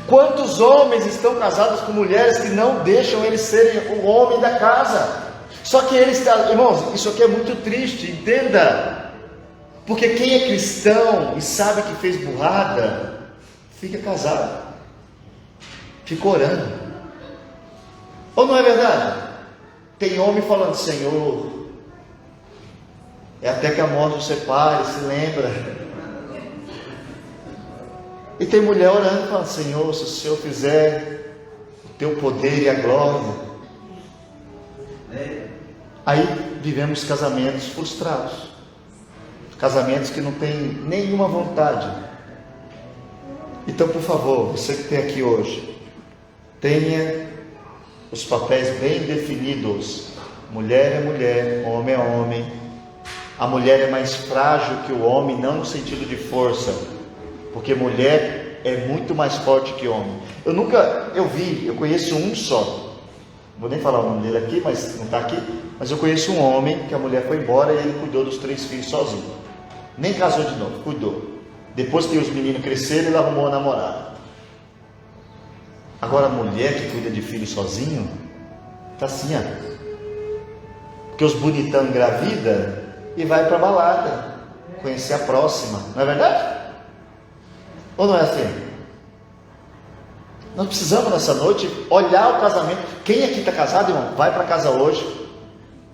Quantos homens estão casados com mulheres que não deixam eles serem o homem da casa? Só que eles, irmãos, isso aqui é muito triste, entenda. Porque quem é cristão e sabe que fez burrada, fica casado, fica orando. Ou não é verdade? Tem homem falando: Senhor, é até que a morte os separe, se lembra. E tem mulher orando, falando: Senhor, se o Senhor fizer, o teu poder e a glória. Aí vivemos casamentos frustrados, casamentos que não têm nenhuma vontade. Então, por favor, você que tem aqui hoje, tenha os papéis bem definidos. Mulher é mulher, homem é homem. A mulher é mais frágil que o homem, não no sentido de força, porque mulher é muito mais forte que homem. Eu conheço um só, não vou nem falar o nome dele aqui, mas não está aqui, mas eu conheço um homem que a mulher foi embora e ele cuidou dos 3 filhos sozinho, nem casou de novo, cuidou. Depois que os meninos cresceram, ele arrumou uma namorada. Agora a mulher que cuida de filho sozinho, está assim, ó. Porque os bonitão engravida e vai para a balada, conhecer a próxima, não é verdade? Ou não é assim? Nós precisamos nessa noite olhar o casamento. Quem aqui está casado, irmão? Vai para casa hoje,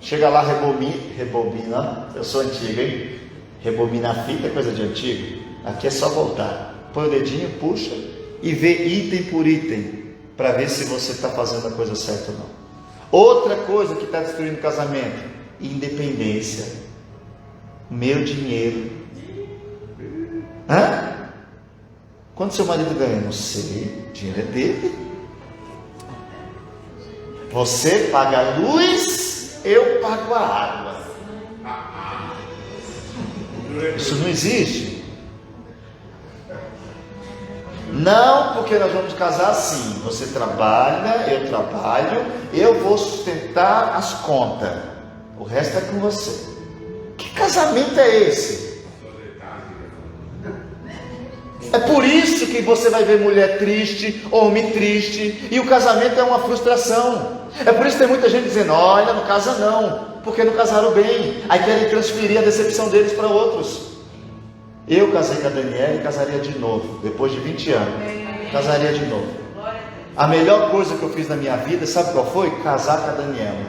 chega lá, rebobina, eu sou antigo, hein? Rebobina a fita é coisa de antigo. Aqui é só voltar, põe o dedinho, puxa e vê item por item, para ver se você está fazendo a coisa certa ou não. Outra coisa que está destruindo o casamento: independência. Meu dinheiro. Hã? Quanto seu marido ganha? Não sei, o dinheiro é dele. Você paga a luz, eu pago a água. Isso não existe. Não, porque nós vamos casar assim: você trabalha, eu trabalho, eu vou sustentar as contas, o resto é com você. Que casamento é esse? É por isso que você vai ver mulher triste, homem triste, e o casamento é uma frustração. É por isso que tem muita gente dizendo: olha, não casa não, porque não casaram bem, aí querem transferir a decepção deles para outros. Eu casei com a Daniela e casaria de novo, depois de 20 anos, casaria de novo. A melhor coisa que eu fiz na minha vida, sabe qual foi? Casar com a Daniela.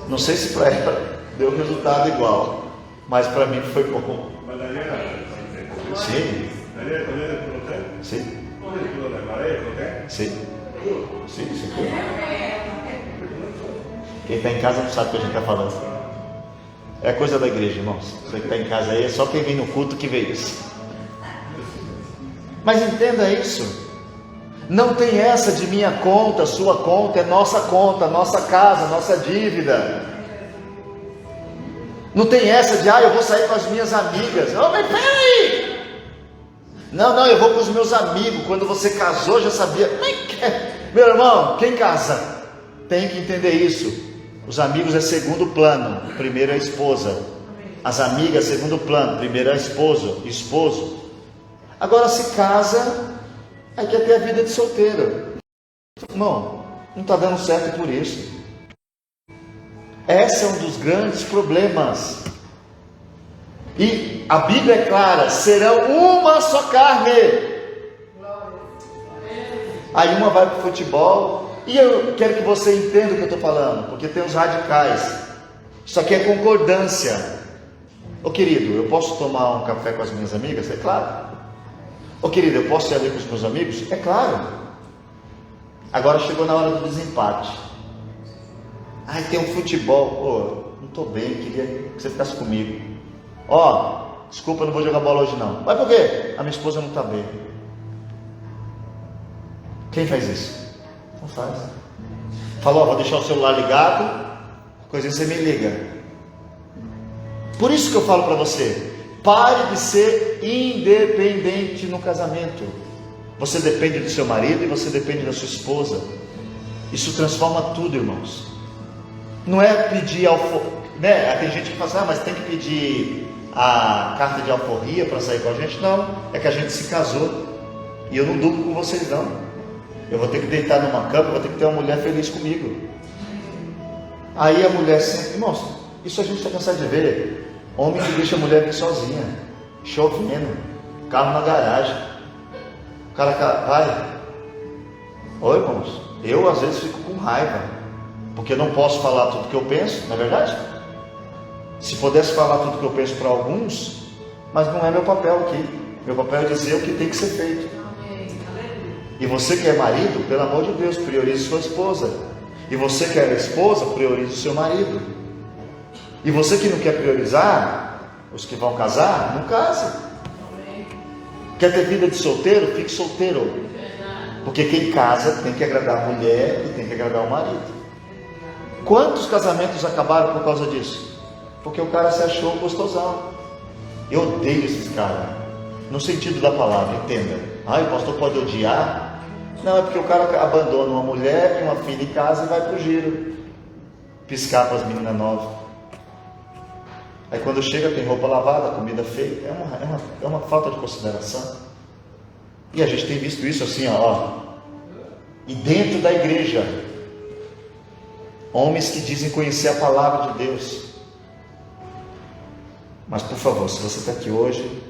Não sei se para ela deu resultado igual, mas para mim foi bom. Sim. Sim. Sim. Sim. Quem está em casa não sabe o que a gente está falando. É coisa da igreja, irmãos. Você que está em casa aí, é só quem vem no culto que vê isso. Mas entenda isso. Não tem essa de minha conta, sua conta, é nossa conta, nossa casa, nossa dívida. Não tem essa de: eu vou sair com as minhas amigas. Oh, mas peraí! Não, eu vou com os meus amigos. Quando você casou, já sabia. Meu irmão, quem casa tem que entender isso. Os amigos é segundo plano, primeiro é a esposa. As amigas, segundo plano, primeiro é esposo. Agora se casa, aí quer ter a vida de solteiro. Irmão, não está dando certo por isso. Esse é um dos grandes problemas. E a Bíblia é clara: serão uma só carne. Aí uma vai para o futebol. E eu quero que você entenda o que eu estou falando, porque tem os radicais. Isso aqui é concordância. Ô querido, eu posso tomar um café com as minhas amigas? É claro. Ô querido, eu posso ir ali com os meus amigos? É claro. Agora chegou na hora do desempate. Tem um futebol. Não estou bem, queria que você ficasse comigo. Desculpa, não vou jogar bola hoje não. Mas por quê? A minha esposa não está bem. Quem faz isso? Não faz. Falou, vou deixar o celular ligado, coisa você me liga. Por isso que eu falo para você, pare de ser independente no casamento. Você depende do seu marido e você depende da sua esposa. Isso transforma tudo, irmãos. Não é pedir né? Tem gente que fala assim, mas tem que pedir a carta de alforria para sair com a gente. Não, é que a gente se casou. E eu não durmo com vocês não. Eu vou ter que deitar numa cama, vou ter que ter uma mulher feliz comigo. Aí a mulher sempre, irmãos, isso a gente está cansado de ver. Homem que deixa a mulher vir sozinha, chovendo, carro na garagem. O cara vai. Oi, irmãos, eu às vezes fico com raiva, porque eu não posso falar tudo que eu penso, não é verdade? Se pudesse falar tudo que eu penso para alguns, mas não é meu papel aqui. Meu papel é dizer o que tem que ser feito. E você que é marido, pelo amor de Deus, priorize sua esposa. E você que é esposa, priorize o seu marido. E você que não quer priorizar, os que vão casar, não case. Quer ter vida de solteiro? Fique solteiro. Porque quem casa tem que agradar a mulher e tem que agradar o marido. Quantos casamentos acabaram por causa disso? Porque o cara se achou gostosão. Eu odeio esses caras. No sentido da palavra, entenda. O pastor pode odiar? Não, é porque o cara abandona uma mulher e uma filha em casa e vai pro giro. Piscar para as meninas novas. Aí quando chega tem roupa lavada, comida feita. É uma falta de consideração. E a gente tem visto isso assim, E dentro da igreja, homens que dizem conhecer a palavra de Deus. Mas por favor, se você está aqui hoje,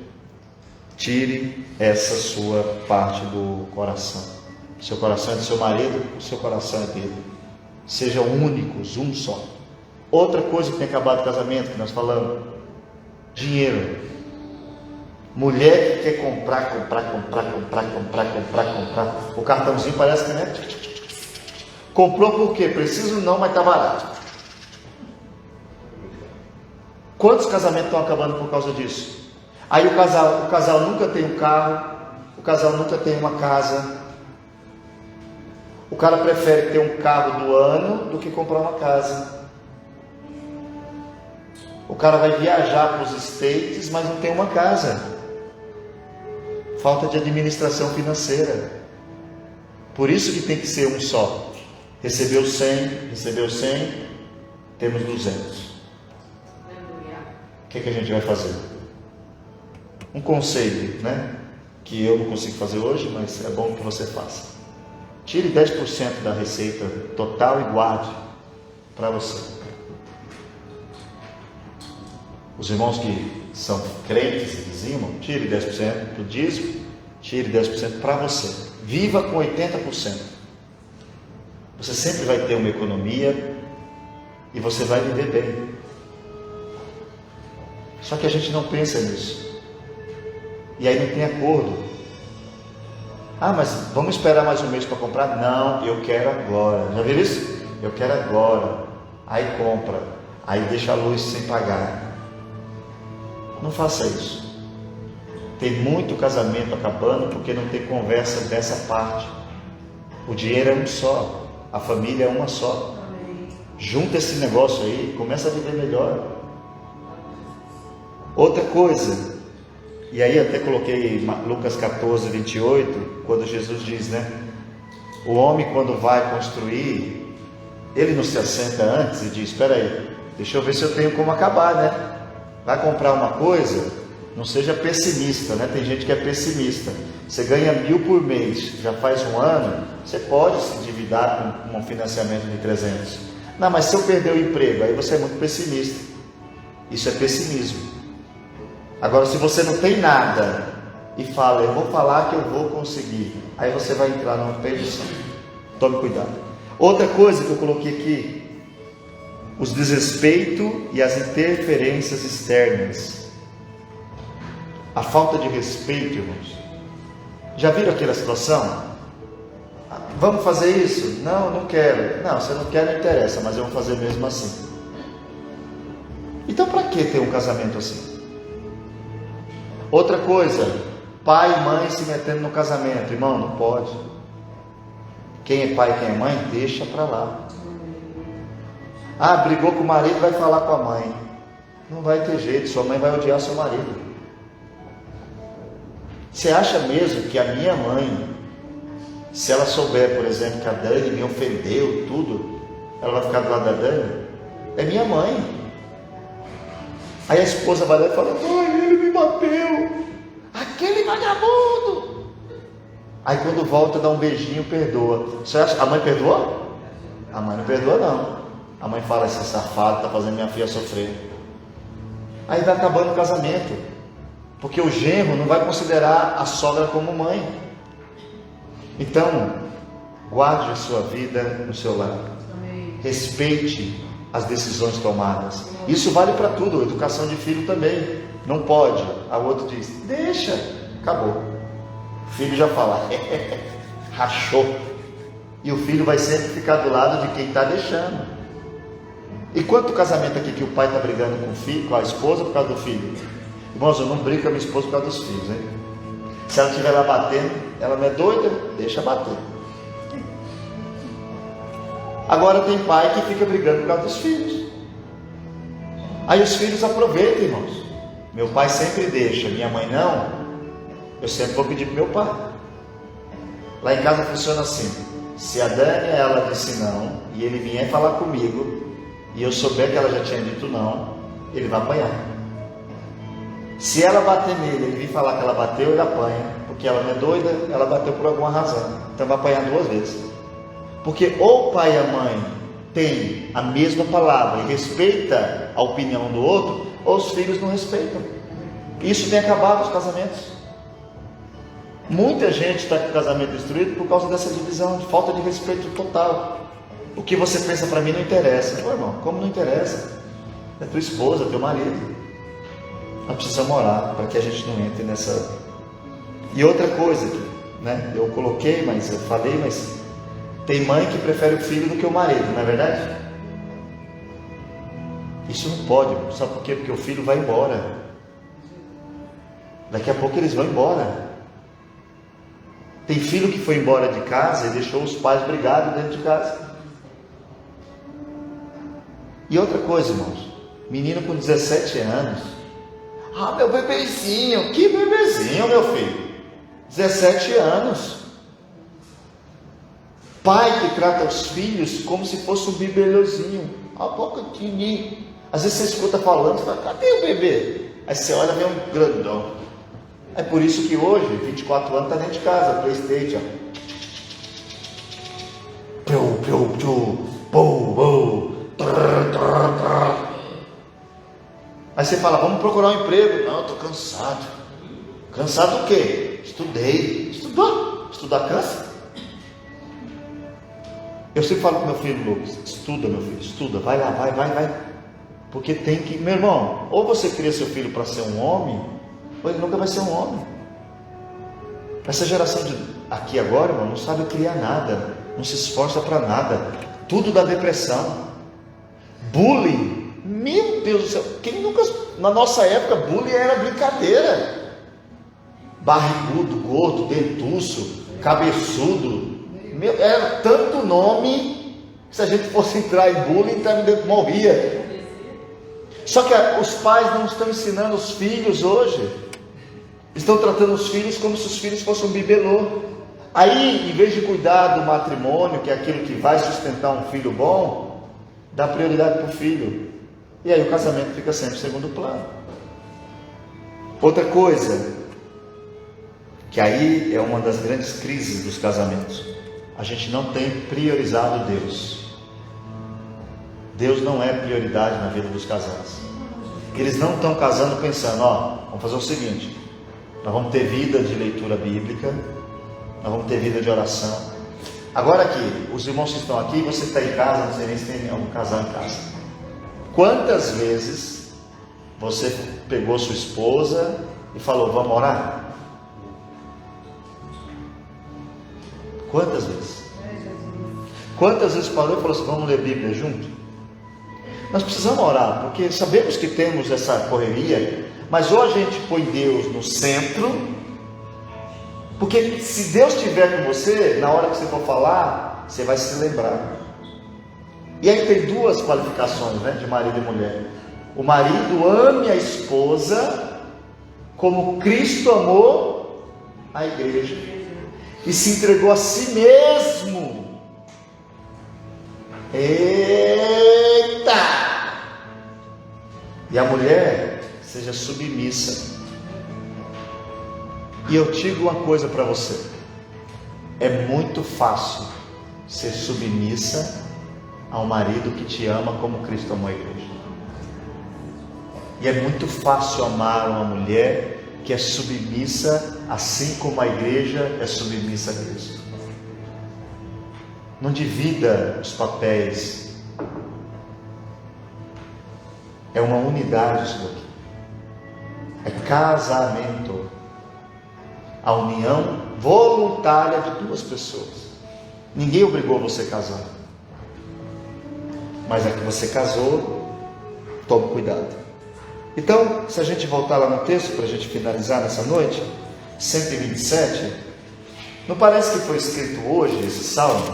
tire essa sua parte do coração. O seu coração é do seu marido, o seu coração é dele. Sejam únicos, um só. Outra coisa que tem acabado o casamento, que nós falamos, dinheiro. Mulher que quer comprar. O cartãozinho parece que, né? Comprou por quê? Preciso não, mas está barato. Quantos casamentos estão acabando por causa disso? Aí o casal nunca tem um carro, o casal nunca tem uma casa. O cara prefere ter um carro do ano do que comprar uma casa. O cara vai viajar para os States, mas não tem uma casa. Falta de administração financeira. Por isso que tem que ser um só. Recebeu 100, temos 200. O que a gente vai fazer? Um conselho, né? Que eu não consigo fazer hoje, mas é bom que você faça. Tire 10% da receita total e guarde para você. Os irmãos que são crentes e dizimam, tire 10% do dízimo, tire 10% para você. Viva com 80%. Você sempre vai ter uma economia e você vai viver bem. Só que a gente não pensa nisso. E aí não tem acordo. Mas vamos esperar mais um mês para comprar? Não, eu quero agora. Já viram isso? Eu quero agora. Aí compra. Aí deixa a luz sem pagar. Não faça isso. Tem muito casamento acabando porque não tem conversa dessa parte. O dinheiro é um só. A família é uma só. Junta esse negócio aí, começa a viver melhor. Outra coisa, e aí até coloquei Lucas 14, 28, quando Jesus diz, né? O homem quando vai construir, ele não se assenta antes e diz, espera aí, deixa eu ver se eu tenho como acabar, né? Vai comprar uma coisa, não seja pessimista, né? Tem gente que é pessimista. Você ganha 1.000 por mês, já faz um ano, você pode se endividar com um financiamento de 300. Não, mas se eu perder o emprego, aí você é muito pessimista. Isso é pessimismo. Agora, se você não tem nada e fala, eu vou falar que eu vou conseguir, aí você vai entrar numa perdição. Tome cuidado. Outra coisa que eu coloquei aqui, os desrespeitos e as interferências externas. A falta de respeito, irmãos. Já viram aquela situação? Vamos fazer isso? Não, não quero. Não, você não quer, não interessa, mas eu vou fazer mesmo assim. Então, para que ter um casamento assim? Outra coisa, pai e mãe se metendo no casamento. Irmão, não pode. Quem é pai, quem é mãe, deixa para lá. Ah, brigou com o marido, vai falar com a mãe. Não vai ter jeito, sua mãe vai odiar seu marido. Você acha mesmo que a minha mãe, se ela souber, por exemplo, que a Dani me ofendeu, tudo, ela vai ficar do lado da Dani? É minha mãe. Aí a esposa vai lá e fala: ai, ele me bateu, aquele vagabundo. Aí quando volta, dá um beijinho, perdoa. Você acha? A mãe perdoa? A mãe não perdoa, não. A mãe fala: esse safado está fazendo minha filha sofrer. Aí vai acabando o casamento, porque o genro não vai considerar a sogra como mãe. Então, guarde a sua vida no seu lar. Respeite as decisões tomadas. Isso vale para tudo, educação de filho também. Não pode. A outro diz: deixa, acabou. O filho já fala: rachou. E o filho vai sempre ficar do lado de quem está deixando. E quanto casamento aqui que o pai está brigando com o filho, com a esposa por causa do filho? Irmãos, eu não brigo com a minha esposa por causa dos filhos, hein? Se ela estiver lá batendo, ela não é doida, deixa bater. Agora tem pai que fica brigando por causa dos filhos. Aí os filhos aproveitam, irmãos. Meu pai sempre deixa, minha mãe não. Eu sempre vou pedir para meu pai. Lá em casa funciona assim: se a Dani, ela disse não, e ele vier falar comigo, e eu souber que ela já tinha dito não, ele vai apanhar. Se ela bater nele, ele vir falar que ela bateu, ele apanha, porque ela não é doida, ela bateu por alguma razão, então vai apanhar 2 vezes. Porque ou o pai e a mãe têm a mesma palavra e respeita a opinião do outro, ou os filhos não respeitam. Isso tem acabado os casamentos. Muita gente está com o casamento destruído por causa dessa divisão, de falta de respeito total. O que você pensa para mim não interessa. Pô, irmão, como não interessa? É tua esposa, teu marido. Nós precisamos orar para que a gente não entre nessa. E outra coisa, né? Eu coloquei, mas eu falei, mas tem mãe que prefere o filho do que o marido, não é verdade? Isso não pode. Sabe por quê? Porque o filho vai embora. Daqui a pouco eles vão embora. Tem filho que foi embora de casa e deixou os pais brigados dentro de casa. E outra coisa, irmãos, menino com 17 anos, ah, meu bebezinho, que bebezinho, meu filho, 17 anos, pai que trata os filhos como se fosse um bibelôzinho, a boca pequenininho, às vezes você escuta falando, você fala: cadê o bebê? Aí você olha, vem um grandão. É por isso que hoje, 24 anos, está dentro de casa, PlayStation, Aí você fala: vamos procurar um emprego. Não, estou cansado. Cansado do quê? Estudei. Estudar cansa? Eu sempre falo para meu filho Lucas: estuda, meu filho, estuda, vai lá, vai. Porque tem que, meu irmão, ou você cria seu filho para ser um homem, ou ele nunca vai ser um homem. Essa geração de aqui agora, irmão, não sabe criar nada, não se esforça para nada, tudo dá depressão. Bullying, meu Deus do céu, quem nunca, na nossa época, bullying era brincadeira. Barrigudo, gordo, dentuço, cabeçudo, era tanto nome, se a gente fosse entrar em bullying, morria. Só que os pais não estão ensinando os filhos hoje, estão tratando os filhos como se os filhos fossem um bibelô. Aí, em vez de cuidar do matrimônio, que é aquilo que vai sustentar um filho bom, dá prioridade para o filho, e aí o casamento fica sempre em segundo plano. Outra coisa, que aí é uma das grandes crises dos casamentos: a gente não tem priorizado Deus. Deus não é prioridade na vida dos casais. Eles não estão casando pensando: vamos fazer o seguinte, nós vamos ter vida de leitura bíblica, nós vamos ter vida de oração. Agora aqui, os irmãos que estão aqui, você está em casa, não sei nem se tem algum casal em casa. Quantas vezes você pegou sua esposa e falou: vamos orar? Quantas vezes? Quantas vezes parou e falou assim: vamos ler Bíblia junto? Nós precisamos orar, porque sabemos que temos essa correria, mas ou a gente põe Deus no centro, porque se Deus estiver com você, na hora que você for falar, você vai se lembrar. E aí tem duas qualificações, né, de marido e mulher. O marido ame a esposa como Cristo amou a igreja e se entregou a si mesmo. Eita! E a mulher seja submissa. E eu digo uma coisa para você: é muito fácil ser submissa a um marido que te ama como Cristo amou a igreja. E é muito fácil amar uma mulher que é submissa, assim como a igreja é submissa a Cristo. Não divida os papéis. É uma unidade isso daqui. É casamento. A união voluntária de duas pessoas. Ninguém obrigou você a casar. Mas é que você casou, tome cuidado. Então, se a gente voltar lá no texto, para a gente finalizar nessa noite, 127, não parece que foi escrito hoje esse salmo?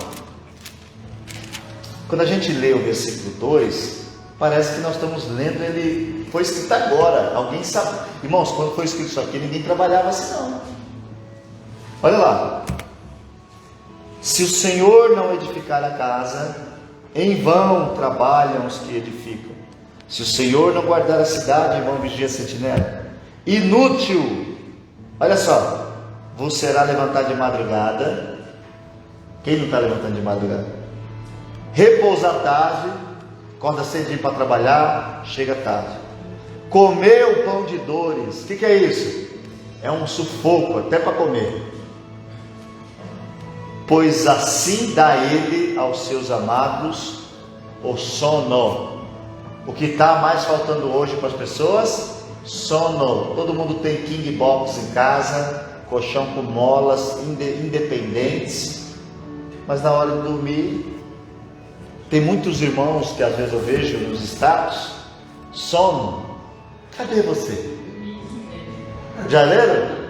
Quando a gente lê o versículo 2, parece que nós estamos lendo ele, foi escrito agora. Alguém sabe? Irmãos, quando foi escrito isso aqui, ninguém trabalhava assim não. Olha lá. Se o Senhor não edificar a casa, em vão trabalham os que edificam. Se o Senhor não guardar a cidade, em vão vigia a sentinela. Inútil. Olha só. Vos será levantar de madrugada. Quem não está levantando de madrugada? Repousar tarde. Acorda cedinho para trabalhar, chega tarde. Comer o pão de dores. O que é isso? É um sufoco até para comer. Pois assim dá ele aos seus amados o sono. O que está mais faltando hoje para as pessoas? Sono. Todo mundo tem king box em casa, colchão com molas, independentes, mas na hora de dormir, tem muitos irmãos que às vezes eu vejo nos status, sono. Cadê você? Já leram?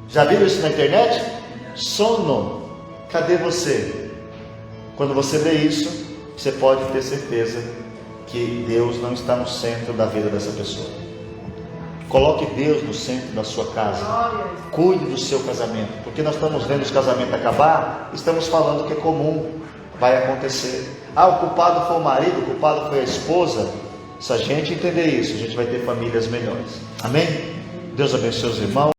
Já viram isso na internet? Sono. Cadê você? Quando você lê isso, você pode ter certeza que Deus não está no centro da vida dessa pessoa. Coloque Deus no centro da sua casa. Cuide do seu casamento. Porque nós estamos vendo os casamentos acabar, estamos falando que é comum, vai acontecer. O culpado foi o marido, o culpado foi a esposa. Se a gente entender isso, a gente vai ter famílias melhores. Amém? Deus abençoe os irmãos.